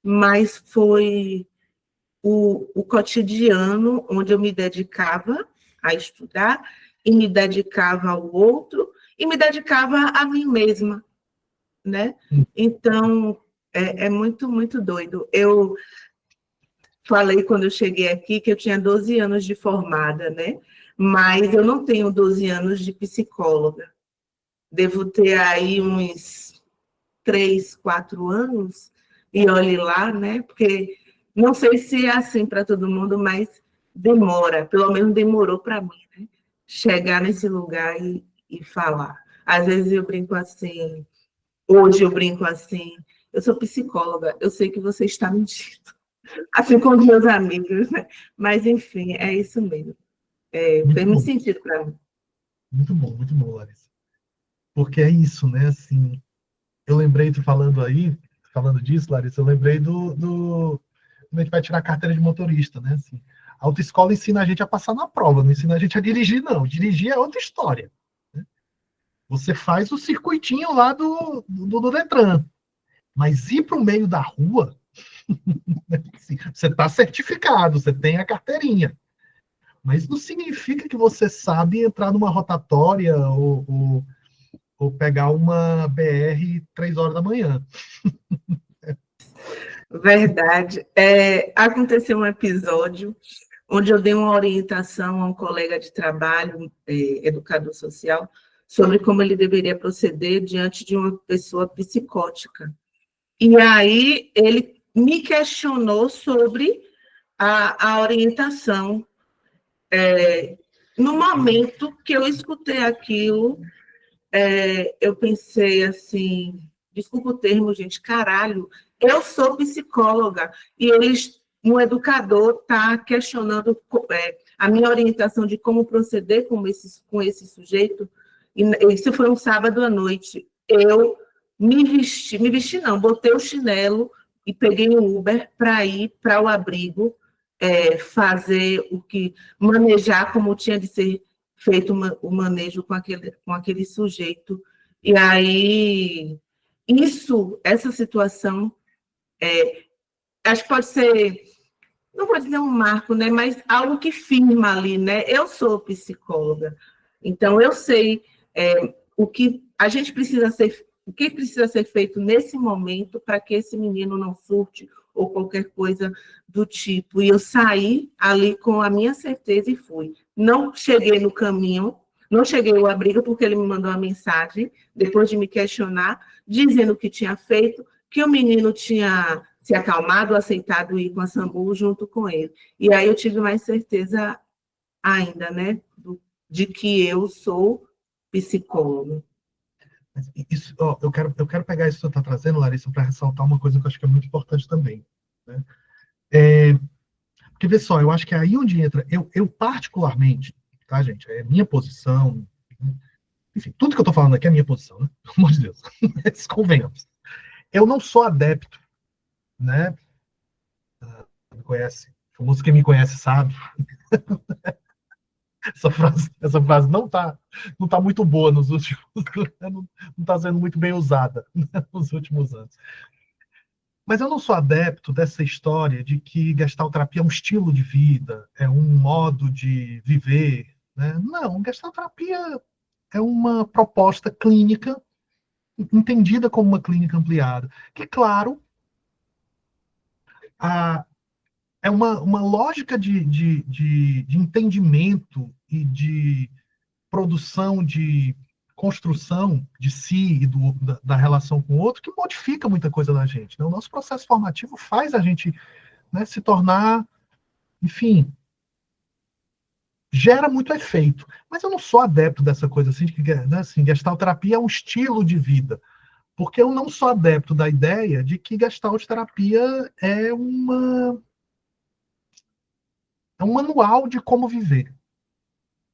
mas foi o cotidiano onde eu me dedicava a estudar, e me dedicava ao outro, e me dedicava a mim mesma, né? Então, é muito, muito doido. Eu falei quando eu cheguei aqui que eu tinha 12 anos de formada, né? Mas eu não tenho 12 anos de psicóloga. Devo ter aí uns 3, 4 anos, e olhe lá, né? Porque não sei se é assim para todo mundo, mas demora, pelo menos demorou para mim, né? Chegar nesse lugar e falar. Às vezes eu brinco assim, hoje eu brinco assim: eu sou psicóloga, eu sei que você está mentindo. Assim como os meus amigos, né? Mas, enfim, é isso mesmo. Fez muito sentido para mim. Muito bom, Larissa. Porque é isso, né? Assim, eu lembrei de falando disso, Larissa, eu lembrei quando a gente vai tirar a carteira de motorista, né? Assim, a autoescola ensina a gente a passar na prova, não ensina a gente a dirigir, não. Dirigir é outra história, né? Você faz o circuitinho lá do Detran, mas ir para o meio da rua, assim, você está certificado, você tem a carteirinha, mas não significa que você sabe entrar numa rotatória ou pegar uma BR 3 horas da manhã. Verdade. Aconteceu um episódio onde eu dei uma orientação a um colega de trabalho, educador social, sobre como ele deveria proceder diante de uma pessoa psicótica. E aí ele me questionou sobre a orientação. No momento que eu escutei aquilo, eu pensei assim, desculpa o termo, gente, caralho, eu sou psicóloga, e um educador está questionando a minha orientação de como proceder com esse sujeito, e isso foi um sábado à noite. Eu me vesti não, botei o chinelo e peguei um Uber para ir para o abrigo, fazer manejar como tinha de ser feito o manejo com aquele sujeito. E aí, essa situação, acho que pode ser, não vou dizer um marco, né, mas algo que firma ali, né? Eu sou psicóloga, então eu sei o que precisa ser feito nesse momento para que esse menino não surte ou qualquer coisa do tipo. E eu saí ali com a minha certeza e fui. Não cheguei no caminho, não cheguei ao abrigo, porque ele me mandou uma mensagem, depois de me questionar, dizendo o que tinha feito, que o menino tinha se acalmado, aceitado ir com a Sambu junto com ele. E aí eu tive mais certeza ainda, né, de que eu sou psicóloga. Isso, ó, eu quero pegar isso que você está trazendo, Larissa, para ressaltar uma coisa que eu acho que é muito importante também, né? Porque, vê só, eu acho que é aí onde entra, eu particularmente, tá, gente, é minha posição, enfim, tudo que eu estou falando aqui é minha posição, né? Pelo amor de Deus, mas convenhamos. Eu não sou adepto, né? Me conhece, o famoso quem me conhece sabe. Essa frase não tá muito boa nos últimos, não está sendo muito bem usada, né, nos últimos anos. Mas eu não sou adepto dessa história de que gestalterapia é um estilo de vida, é um modo de viver, né? Não, gestalterapia é uma proposta clínica entendida como uma clínica ampliada, que, claro, é uma lógica de entendimento e de produção, de construção de si e da relação com o outro, que modifica muita coisa da gente, né? O nosso processo formativo faz a gente, né, se tornar, enfim, gera muito efeito. Mas eu não sou adepto dessa coisa assim, de que, né, assim, gestalterapia é um estilo de vida. Porque eu não sou adepto da ideia de que Gestalt terapia é um manual de como viver,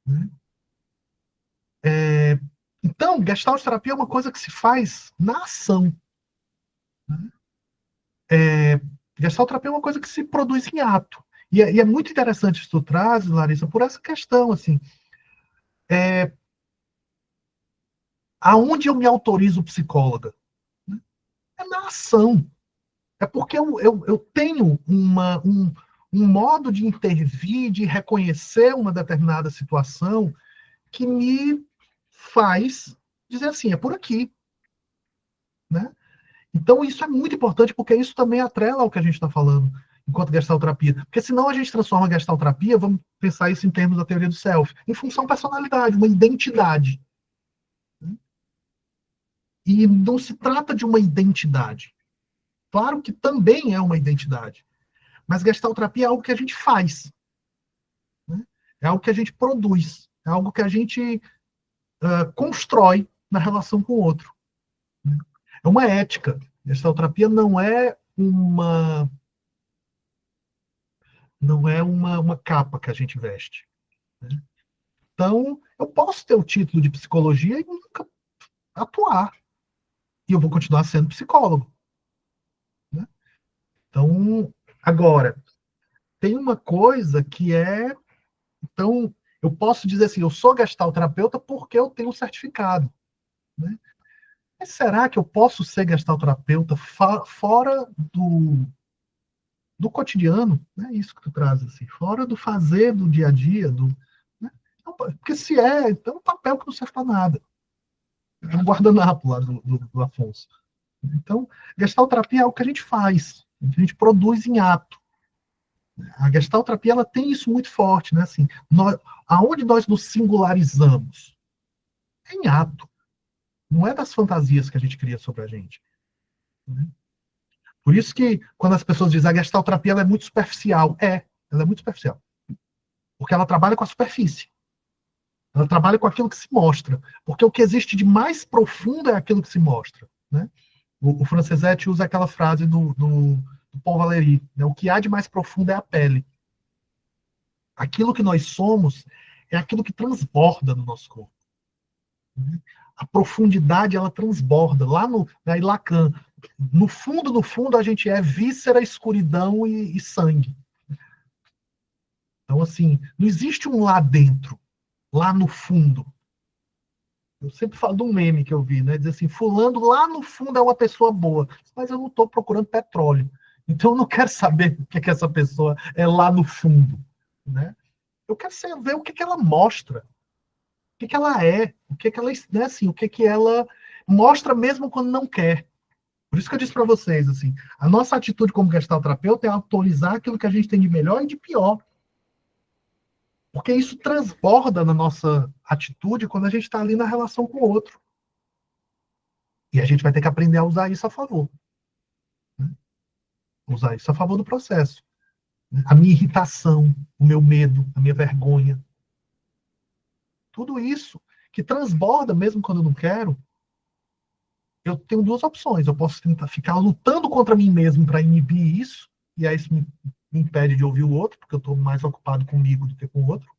né? Então, Gestalt terapia é uma coisa que se faz na ação, né? Gestalt terapia é uma coisa que se produz em ato. E é muito interessante isso que tu traz, Larissa, por essa questão, assim, aonde eu me autorizo psicóloga? É na ação. É porque eu tenho um modo de intervir, de reconhecer uma determinada situação que me faz dizer assim, é por aqui, né? Então isso é muito importante porque isso também atrela ao que a gente está falando enquanto gestalterapia. Porque senão a gente transforma a gestalterapia, vamos pensar isso em termos da teoria do self, em função personalidade, uma identidade. E não se trata de uma identidade. Claro que também é uma identidade, mas gestalterapia é algo que a gente faz, né? É algo que a gente produz, é algo que a gente constrói na relação com o outro, né? É uma ética. Gestalterapia não é uma capa que a gente veste, né? Então, eu posso ter o título de psicologia e nunca atuar, e eu vou continuar sendo psicólogo, né? Então, agora, tem uma coisa que é, então, eu posso dizer assim, eu sou gestalterapeuta porque eu tenho um certificado, né? Mas será que eu posso ser gestalterapeuta fora do cotidiano? É isso que tu traz, assim, fora do fazer do dia a dia, né? Porque se é, então é um papel que não serve para nada. É um guardanapo lá do Afonso. Então, gestalterapia é algo que a gente faz, a gente produz em ato. A gestalterapia ela tem isso muito forte, né? Assim, aonde nós nos singularizamos? É em ato. Não é das fantasias que a gente cria sobre a gente, né? Por isso que, quando as pessoas dizem a gestalterapia ela é muito superficial, ela é muito superficial. Porque ela trabalha com a superfície. Ela trabalha com aquilo que se mostra. Porque o que existe de mais profundo é aquilo que se mostra, né? O Francesetti usa aquela frase do Paul Valéry, né? O que há de mais profundo é a pele. Aquilo que nós somos é aquilo que transborda no nosso corpo, né? A profundidade, ela transborda. Lá na Lacan, no fundo, no fundo, a gente é víscera, escuridão e sangue. Então, assim, não existe um lá dentro, lá no fundo. Eu sempre falo de um meme que eu vi, né? Diz assim, fulano lá no fundo é uma pessoa boa, mas eu não estou procurando petróleo. Então eu não quero saber o que essa pessoa é lá no fundo, né? Eu quero ver o que ela mostra, o que ela é, o que ela, né, assim, o que ela mostra mesmo quando não quer. Por isso que eu disse para vocês, assim, a nossa atitude como gestalterapeuta é autorizar aquilo que a gente tem de melhor e de pior. Porque isso transborda na nossa atitude quando a gente está ali na relação com o outro. E a gente vai ter que aprender a usar isso a favor, né? Usar isso a favor do processo, né? A minha irritação, o meu medo, a minha vergonha. Tudo isso que transborda mesmo quando eu não quero, eu tenho duas opções. Eu posso tentar ficar lutando contra mim mesmo para inibir isso, e aí isso me impede de ouvir o outro, porque eu estou mais ocupado comigo do que com o outro.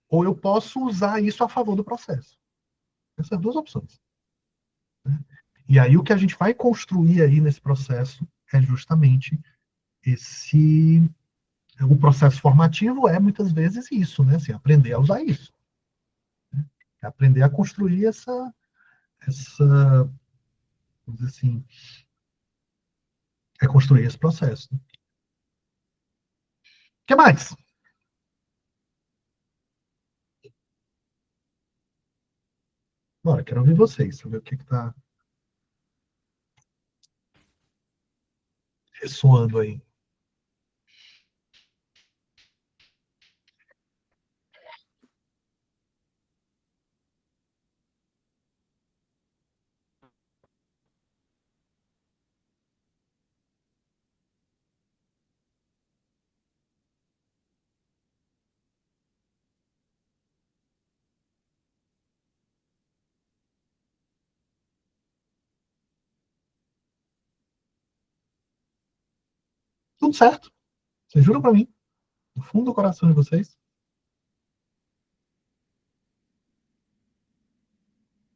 Ou eu posso usar isso a favor do processo. Essas duas opções, né? E aí o que a gente vai construir aí nesse processo é justamente esse o processo formativo é muitas vezes isso, né? Assim, aprender a usar isso, né? É aprender a construir vamos dizer assim, é construir esse processo, né? O que mais? Bora, quero ouvir vocês, saber o que está ressoando aí. tudo certo. Vocês juram para mim, no fundo do coração de vocês.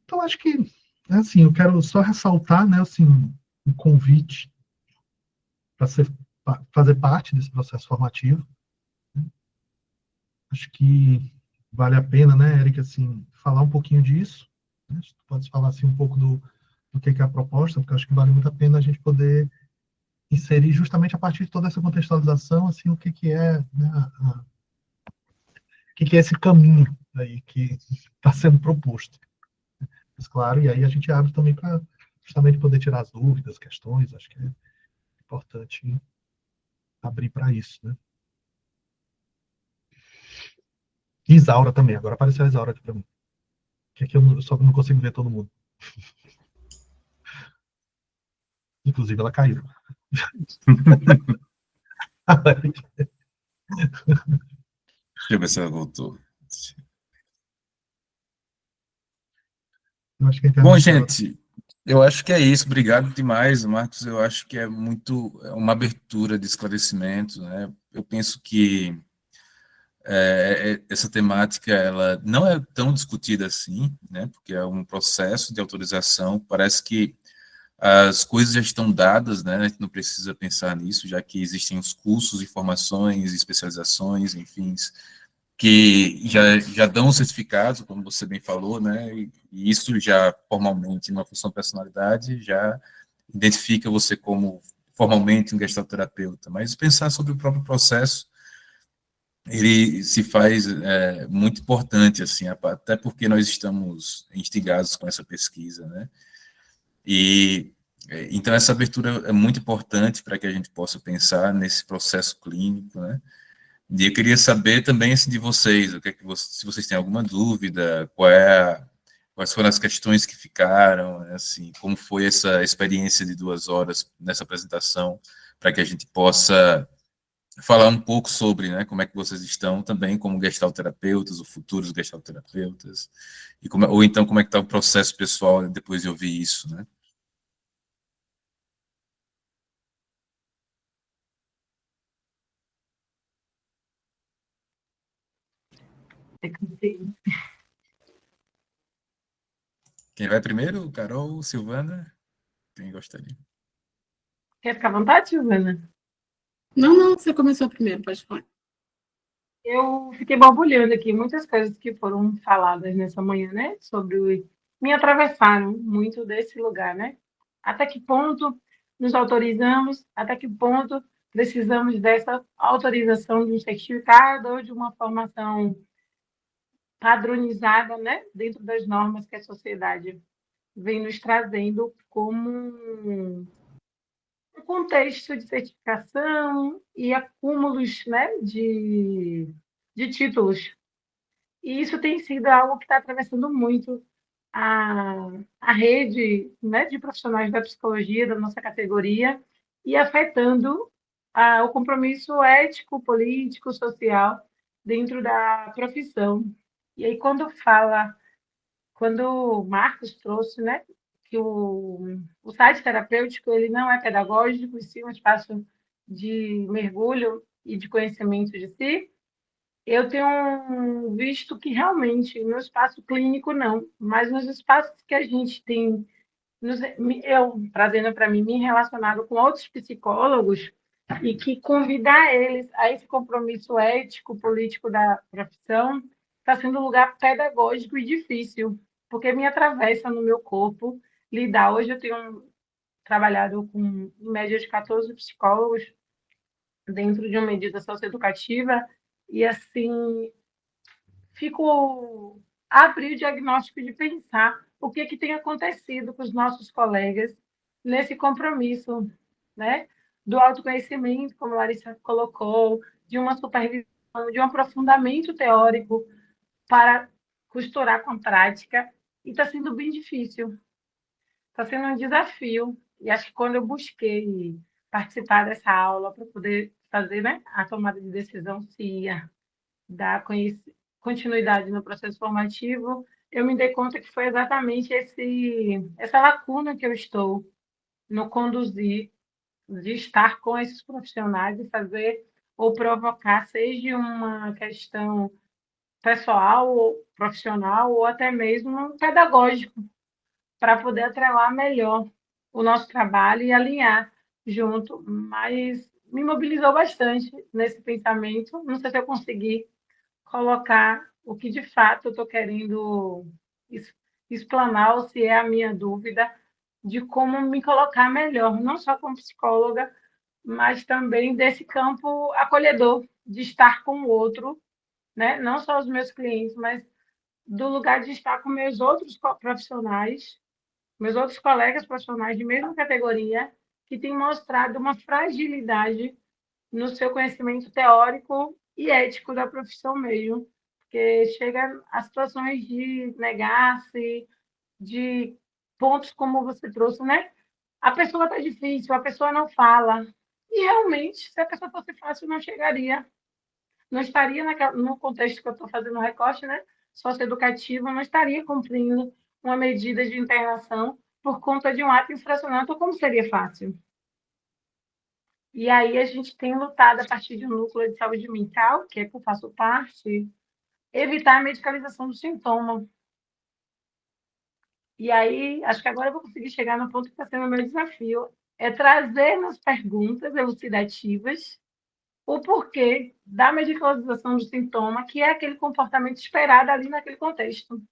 Então, acho que, assim, eu quero só ressaltar, né, assim, um convite para fazer parte desse processo formativo. Acho que vale a pena, né, Érica, assim, falar um pouquinho disso. Né? Pode falar assim um pouco do que é a proposta, porque acho que vale muito a pena a gente poder inserir justamente a partir de toda essa contextualização, assim, o que é, né, o que é esse caminho aí que está sendo proposto. Mas, claro, e aí a gente abre também para justamente poder tirar as dúvidas, questões, acho que é importante abrir para isso, né? E Isaura também, agora apareceu a Isaura aqui para mim, que aqui eu só não consigo ver todo mundo. Inclusive, ela caiu. Deixa eu ver se ela voltou. Eu acho que a Bom, internet dela... gente, eu acho que é isso. Obrigado demais, Marcos. Eu acho que é uma abertura de esclarecimento, né? Eu penso que essa temática ela não é tão discutida assim, né? Porque é um processo de autorização. Parece que as coisas já estão dadas, né? A gente não precisa pensar nisso, já que existem os cursos e formações, especializações, enfim, que já dão certificado, como você bem falou, né? E isso já formalmente, numa função de personalidade, já identifica você como formalmente um gestalterapeuta. Mas pensar sobre o próprio processo, ele se faz muito importante, assim, até porque nós estamos instigados com essa pesquisa, né? E então essa abertura é muito importante para que a gente possa pensar nesse processo clínico, né? E eu queria saber também assim, de vocês, o que é que se vocês têm alguma dúvida, quais foram as questões que ficaram, né, assim, como foi essa experiência de 2 horas nessa apresentação, para que a gente possa falar um pouco sobre, né, como é que vocês estão também como gestalterapeutas, ou futuros gestalterapeutas, e ou então como é que está o processo pessoal depois de ouvir isso, né? Quem vai primeiro? Carol, Silvana? Quem gostaria? Quer ficar à vontade, Silvana? Não, você começou primeiro, pode falar. Eu fiquei borbulhando aqui, muitas coisas que foram faladas nessa manhã, né? Me atravessaram muito desse lugar, né? Até que ponto nos autorizamos, até que ponto precisamos dessa autorização de um certificado ou de uma formação padronizada, né? Dentro das normas que a sociedade vem nos trazendo como um contexto de certificação e acúmulos, né, de títulos. E isso tem sido algo que está atravessando muito a rede, né, de profissionais da psicologia, da nossa categoria, e afetando o compromisso ético, político, social dentro da profissão. E aí, quando o Marcos trouxe, né, que o site terapêutico ele não é pedagógico, e sim um espaço de mergulho e de conhecimento de si, eu tenho visto que realmente no espaço clínico não, mas nos espaços que a gente tem, eu trazendo para mim, me relacionado com outros psicólogos e que convidar eles a esse compromisso ético, político da profissão, está sendo um lugar pedagógico e difícil, porque me atravessa no meu corpo lidar. Hoje eu tenho trabalhado com, em média, de 14 psicólogos dentro de uma medida socioeducativa e, assim, fico a abrir o diagnóstico de pensar o que tem acontecido com os nossos colegas nesse compromisso, né, do autoconhecimento, como a Larissa colocou, de uma supervisão, de um aprofundamento teórico para costurar com a prática, e está sendo bem difícil. Está sendo um desafio. E acho que quando eu busquei participar dessa aula para poder fazer, né, a tomada de decisão se ia dar continuidade no processo formativo, eu me dei conta que foi exatamente essa lacuna que eu estou no conduzir de estar com esses profissionais e fazer ou provocar, seja uma questão pessoal, ou profissional, ou até mesmo pedagógico, para poder atrelar melhor o nosso trabalho e alinhar junto. Mas me mobilizou bastante nesse pensamento. Não sei se eu consegui colocar o que de fato eu estou querendo explanar, ou se é a minha dúvida de como me colocar melhor, não só como psicóloga, mas também desse campo acolhedor, de estar com o outro, né? Não só os meus clientes, mas do lugar de estar com meus outros profissionais, meus outros colegas profissionais de mesma categoria, que têm mostrado uma fragilidade no seu conhecimento teórico e ético da profissão mesmo, porque chega a situações de negar-se, de pontos como você trouxe, né? A pessoa está difícil, a pessoa não fala. E realmente, se a pessoa fosse fácil, não chegaria. Não estaria no contexto que eu estou fazendo o recorte, né? Socioeducativo, não estaria cumprindo uma medida de internação por conta de um ato infracional. Então, como seria fácil? E aí a gente tem lutado a partir de um núcleo de saúde mental, que é que eu faço parte, evitar a medicalização do sintoma. E aí, acho que agora eu vou conseguir chegar no ponto que está sendo o meu desafio, é trazer nas perguntas elucidativas o porquê da medicalização do sintoma, que é aquele comportamento esperado ali naquele contexto.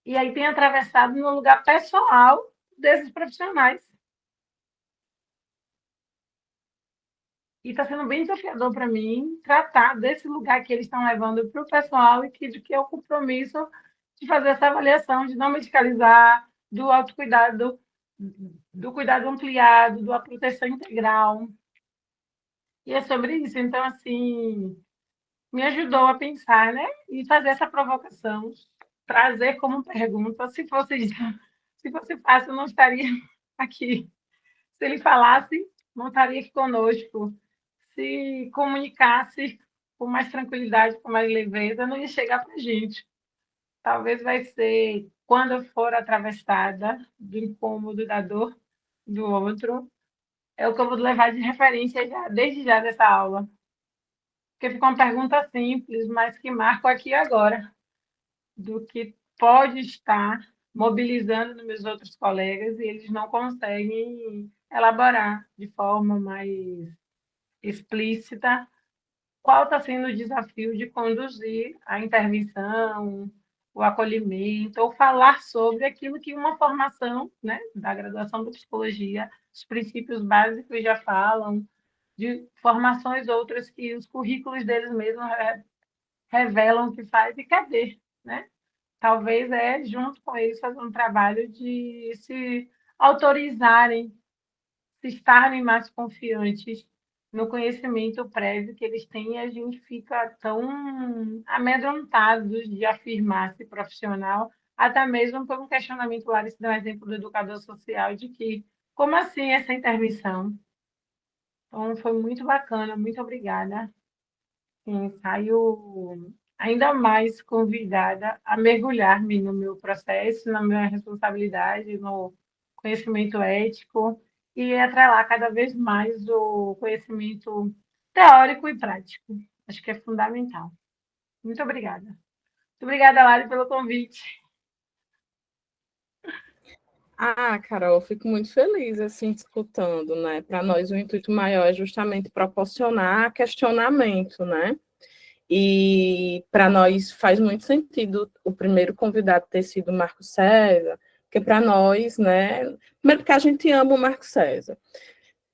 E aí tem atravessado no lugar pessoal desses profissionais. E está sendo bem desafiador para mim tratar desse lugar que eles estão levando para o pessoal e de que é o compromisso de fazer essa avaliação, de não medicalizar, do autocuidado, do cuidado ampliado, da proteção integral. E é sobre isso. Então, assim, me ajudou a pensar, né? E fazer essa provocação, trazer como pergunta. Se fosse fácil, eu não estaria aqui. Se ele falasse, não estaria aqui conosco. Se comunicasse com mais tranquilidade, com mais leveza, não ia chegar para a gente. Talvez vai ser quando eu for atravessada do incômodo, da dor do outro, é o que eu vou levar de referência desde já dessa aula. Porque ficou uma pergunta simples, mas que marca aqui e agora, do que pode estar mobilizando nos meus outros colegas e eles não conseguem elaborar de forma mais explícita qual está sendo o desafio de conduzir a intervenção, o acolhimento, ou falar sobre aquilo que uma formação, né, da graduação da psicologia, os princípios básicos já falam, de formações outras que os currículos deles mesmos revelam que faz, e cadê, né? Talvez junto com eles, fazer um trabalho de se autorizarem, se estarem mais confiantes no conhecimento prévio que eles têm, e a gente fica tão amedrontados de afirmar-se profissional, até mesmo por um questionamento, Larissa deu um exemplo do educador social, de que, como assim essa intervenção? Então, foi muito bacana, muito obrigada. Sim, saio ainda mais convidada a mergulhar-me no meu processo, na minha responsabilidade, no conhecimento ético e atrelar cada vez mais o conhecimento teórico e prático. Acho que é fundamental. Muito obrigada. Muito obrigada, Lari, pelo convite. Ah, Carol, eu fico muito feliz assim escutando, né? Para nós o intuito maior é justamente proporcionar questionamento, né? E para nós faz muito sentido o primeiro convidado ter sido o Marco César, porque para nós, né? Primeiro porque a gente ama o Marco César.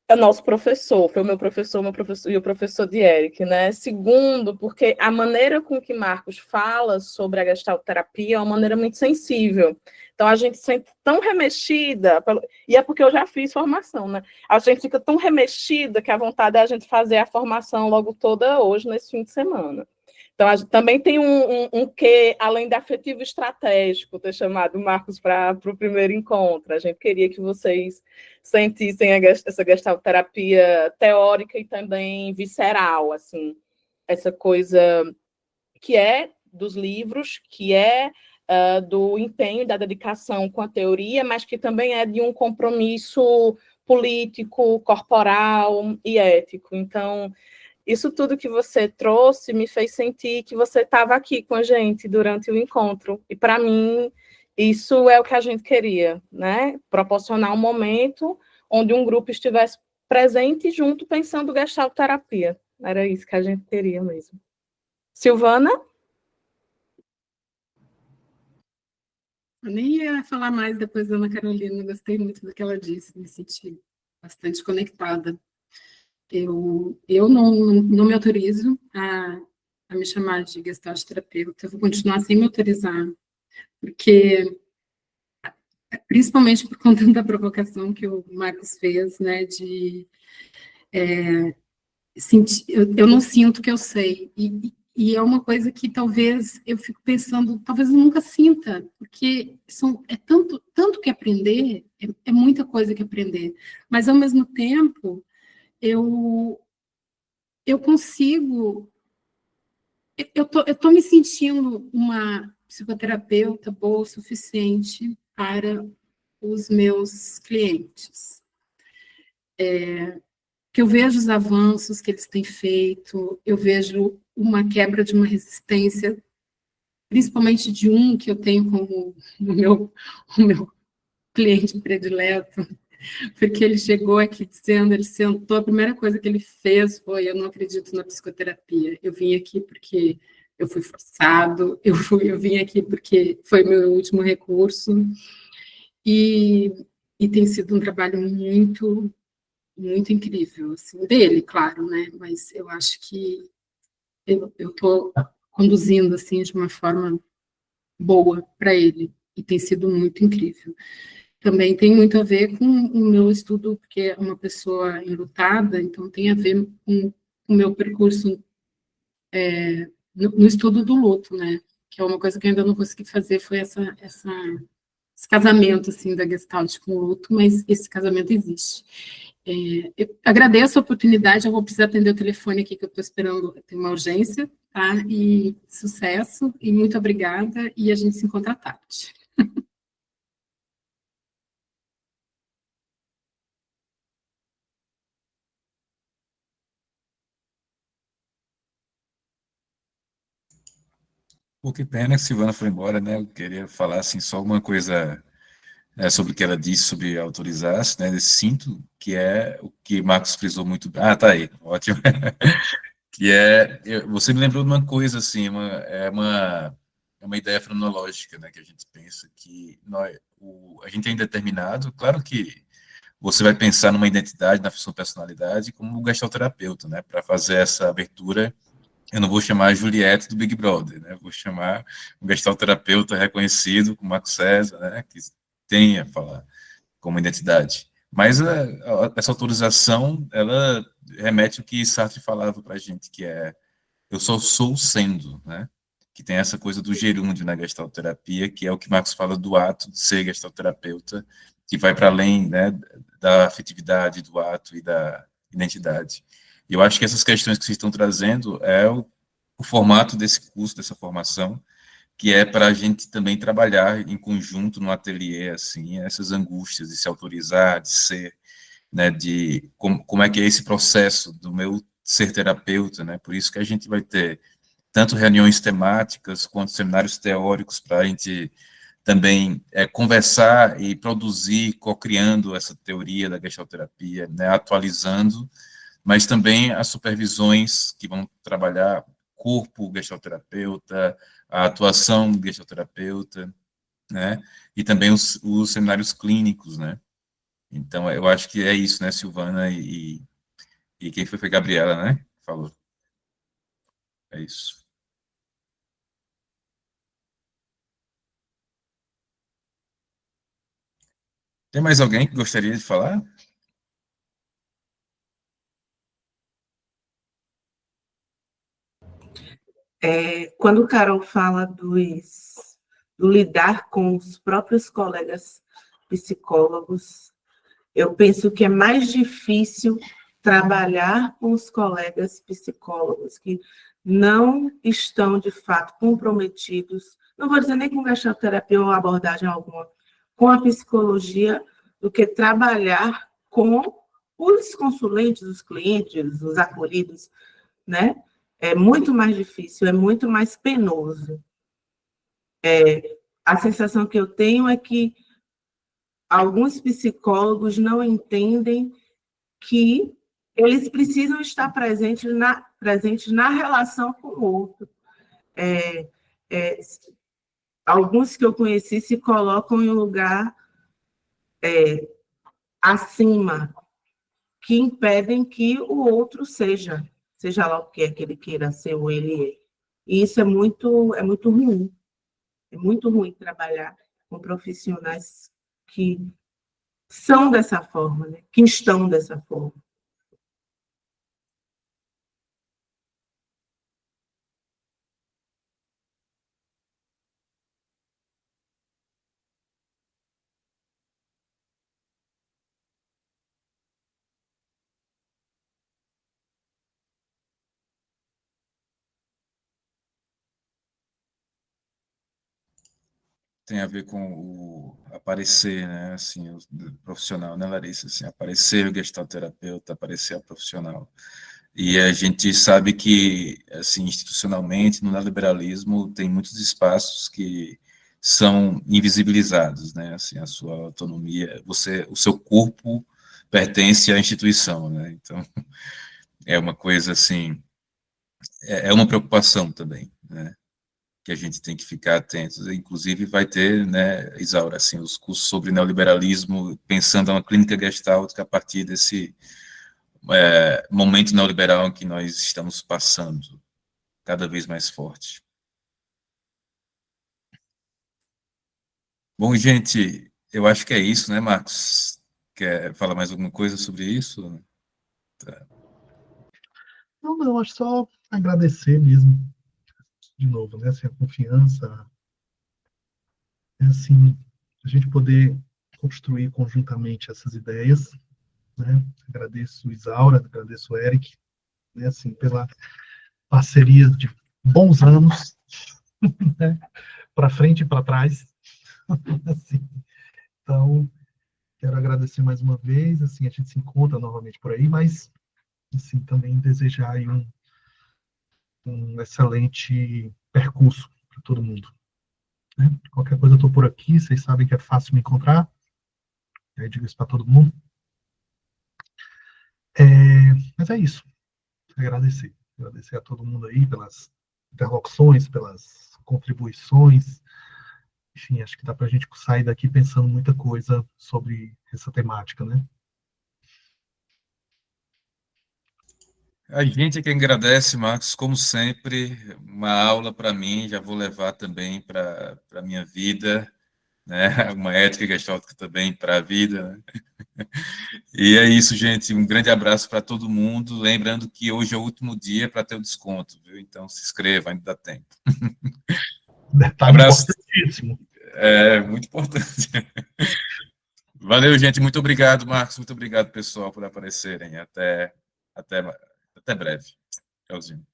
É o nosso professor, foi o meu professor e o professor de Eric, né? Segundo, porque a maneira com que Marcos fala sobre a gestalterapia é uma maneira muito sensível. Então, a gente se sente tão remexida, e é porque eu já fiz formação, né? A gente fica tão remexida que a vontade é a gente fazer a formação logo toda hoje, nesse fim de semana. Então, a gente também tem um quê, além de afetivo estratégico, ter chamado Marcos para o primeiro encontro. A gente queria que vocês sentissem essa gestalterapia teórica e também visceral, assim, essa coisa que é dos livros, que é do empenho, da dedicação com a teoria, mas que também é de um compromisso político, corporal e ético. Então, isso tudo que você trouxe me fez sentir que você estava aqui com a gente durante o encontro. E, para mim, isso é o que a gente queria, né? Proporcionar um momento onde um grupo estivesse presente junto, pensando gestalterapia. Era isso que a gente queria mesmo. Silvana? Eu nem ia falar mais depois da Ana Carolina, gostei muito do que ela disse, me senti bastante conectada. Eu não me autorizo a me chamar de gestalt terapeuta, eu vou continuar sem me autorizar, porque, principalmente por conta da provocação que o Marcos fez, né, de sentir, eu não sinto que eu sei, e é uma coisa que talvez eu fico pensando, talvez eu nunca sinta, porque é tanto que aprender, é muita coisa que aprender, mas ao mesmo tempo, eu consigo, eu tô me sentindo uma psicoterapeuta boa o suficiente para os meus clientes. Que eu vejo os avanços que eles têm feito, eu vejo uma quebra de uma resistência, principalmente de um que eu tenho como o meu cliente predileto, porque ele chegou aqui dizendo, ele sentou, a primeira coisa que ele fez foi, eu não acredito na psicoterapia, eu vim aqui porque eu fui forçado, eu vim aqui porque foi meu último recurso, e tem sido um trabalho muito, muito incrível, assim, dele, claro, né, mas eu acho que eu estou conduzindo, assim, de uma forma boa para ele, e tem sido muito incrível. Também tem muito a ver com o meu estudo, porque é uma pessoa enlutada, então tem a ver com o meu percurso no estudo do luto, né? Que é uma coisa que eu ainda não consegui fazer, foi esse casamento, assim, da Gestalt com o luto, mas esse casamento existe. Eu agradeço a oportunidade, eu vou precisar atender o telefone aqui, que eu estou esperando, tem uma urgência, tá? E sucesso, e muito obrigada, e a gente se encontra à tarde. Pô, que pena que a Silvana foi embora, né? Eu queria falar, assim, só alguma coisa sobre o que ela disse sobre autorizar-se, né? Desse cinto, que é o que Marcos frisou muito bem. Ah, tá aí, ótimo. Que você me lembrou de uma coisa, assim, é uma ideia fenomenológica, né? Que a gente pensa que a gente é indeterminado, claro que você vai pensar numa identidade, na sua personalidade, como um gestalterapeuta, né? Para fazer essa abertura. Eu não vou chamar a Juliette do Big Brother, né? Vou chamar um gestalterapeuta reconhecido, como Marco César, né? Que tem a falar como identidade. Mas essa autorização, ela remete ao que Sartre falava para a gente, que é eu só sou sendo, né? Que tem essa coisa do gerúndio na gestalterapia, que é o que Marcos fala do ato de ser gestalterapeuta, que vai para além, né, da afetividade do ato e da identidade. E eu acho que essas questões que vocês estão trazendo é o formato desse curso, dessa formação, que é para a gente também trabalhar em conjunto no ateliê, assim, essas angústias de se autorizar, de ser, né, de como é que é esse processo do meu ser terapeuta, né, por isso que a gente vai ter tanto reuniões temáticas quanto seminários teóricos para a gente também conversar e produzir, co-criando essa teoria da gestalterapia, né, atualizando, mas também as supervisões que vão trabalhar corpo gestalterapeuta, a atuação do gestalterapeuta, né, e também os seminários clínicos, né. Então, eu acho que é isso, né, Silvana e quem foi Gabriela, né, falou. É isso. Tem mais alguém que gostaria de falar? Quando o Carol fala do lidar com os próprios colegas psicólogos, eu penso que é mais difícil trabalhar com os colegas psicólogos que não estão, de fato, comprometidos, não vou dizer nem com gestalterapia ou abordagem alguma, com a psicologia, do que trabalhar com os consulentes, os clientes, os acolhidos, né? É muito mais difícil, é muito mais penoso. A sensação que eu tenho é que alguns psicólogos não entendem que eles precisam estar presentes na relação com o outro. Alguns que eu conheci se colocam em um lugar acima, que impedem que o outro seja lá o que é que ele queira ser ou ele é. E isso é muito ruim. É muito ruim trabalhar com profissionais que são dessa forma, né? Que estão dessa forma. Tem a ver com o aparecer, né, assim, o profissional, né, Larissa, assim, aparecer o gestalterapeuta, aparecer a profissional. E a gente sabe que, assim, institucionalmente, no neoliberalismo, tem muitos espaços que são invisibilizados, né, assim, a sua autonomia, o seu corpo pertence à instituição, né, então, é uma coisa, assim, é uma preocupação também, né, que a gente tem que ficar atentos. Inclusive, vai ter, né, Isaura, assim, os cursos sobre neoliberalismo, pensando uma clínica gestáltica a partir desse momento neoliberal em que nós estamos passando, cada vez mais forte. Bom, gente, eu acho que é isso, né, Marcos? Quer falar mais alguma coisa sobre isso? Tá. Não, acho só agradecer mesmo, de novo, né, assim, a confiança, assim, a gente poder construir conjuntamente essas ideias, né? Agradeço Isaura, agradeço Eric, né, assim, pela parceria de bons anos, né, para frente e para trás, assim. Então, quero agradecer mais uma vez, assim, a gente se encontra novamente por aí, mas, assim, também desejar aí um excelente percurso para todo mundo, né? Qualquer coisa eu estou por aqui, vocês sabem que é fácil me encontrar, aí digo isso para todo mundo. Mas é isso, agradecer a todo mundo aí pelas interlocuções, pelas contribuições, enfim, acho que dá para a gente sair daqui pensando muita coisa sobre essa temática, né? A gente é que agradece, Marcos, como sempre, uma aula para mim, já vou levar também para a minha vida, né? Uma ética gestáltica também para a vida, né? E é isso, gente. Um grande abraço para todo mundo. Lembrando que hoje é o último dia para ter o desconto, viu? Então se inscreva, ainda dá tempo. Detalhe Abraço. importantíssimo. É muito importante. Valeu, gente. Muito obrigado, Marcos. Muito obrigado, pessoal, por aparecerem. Até breve. Tchauzinho.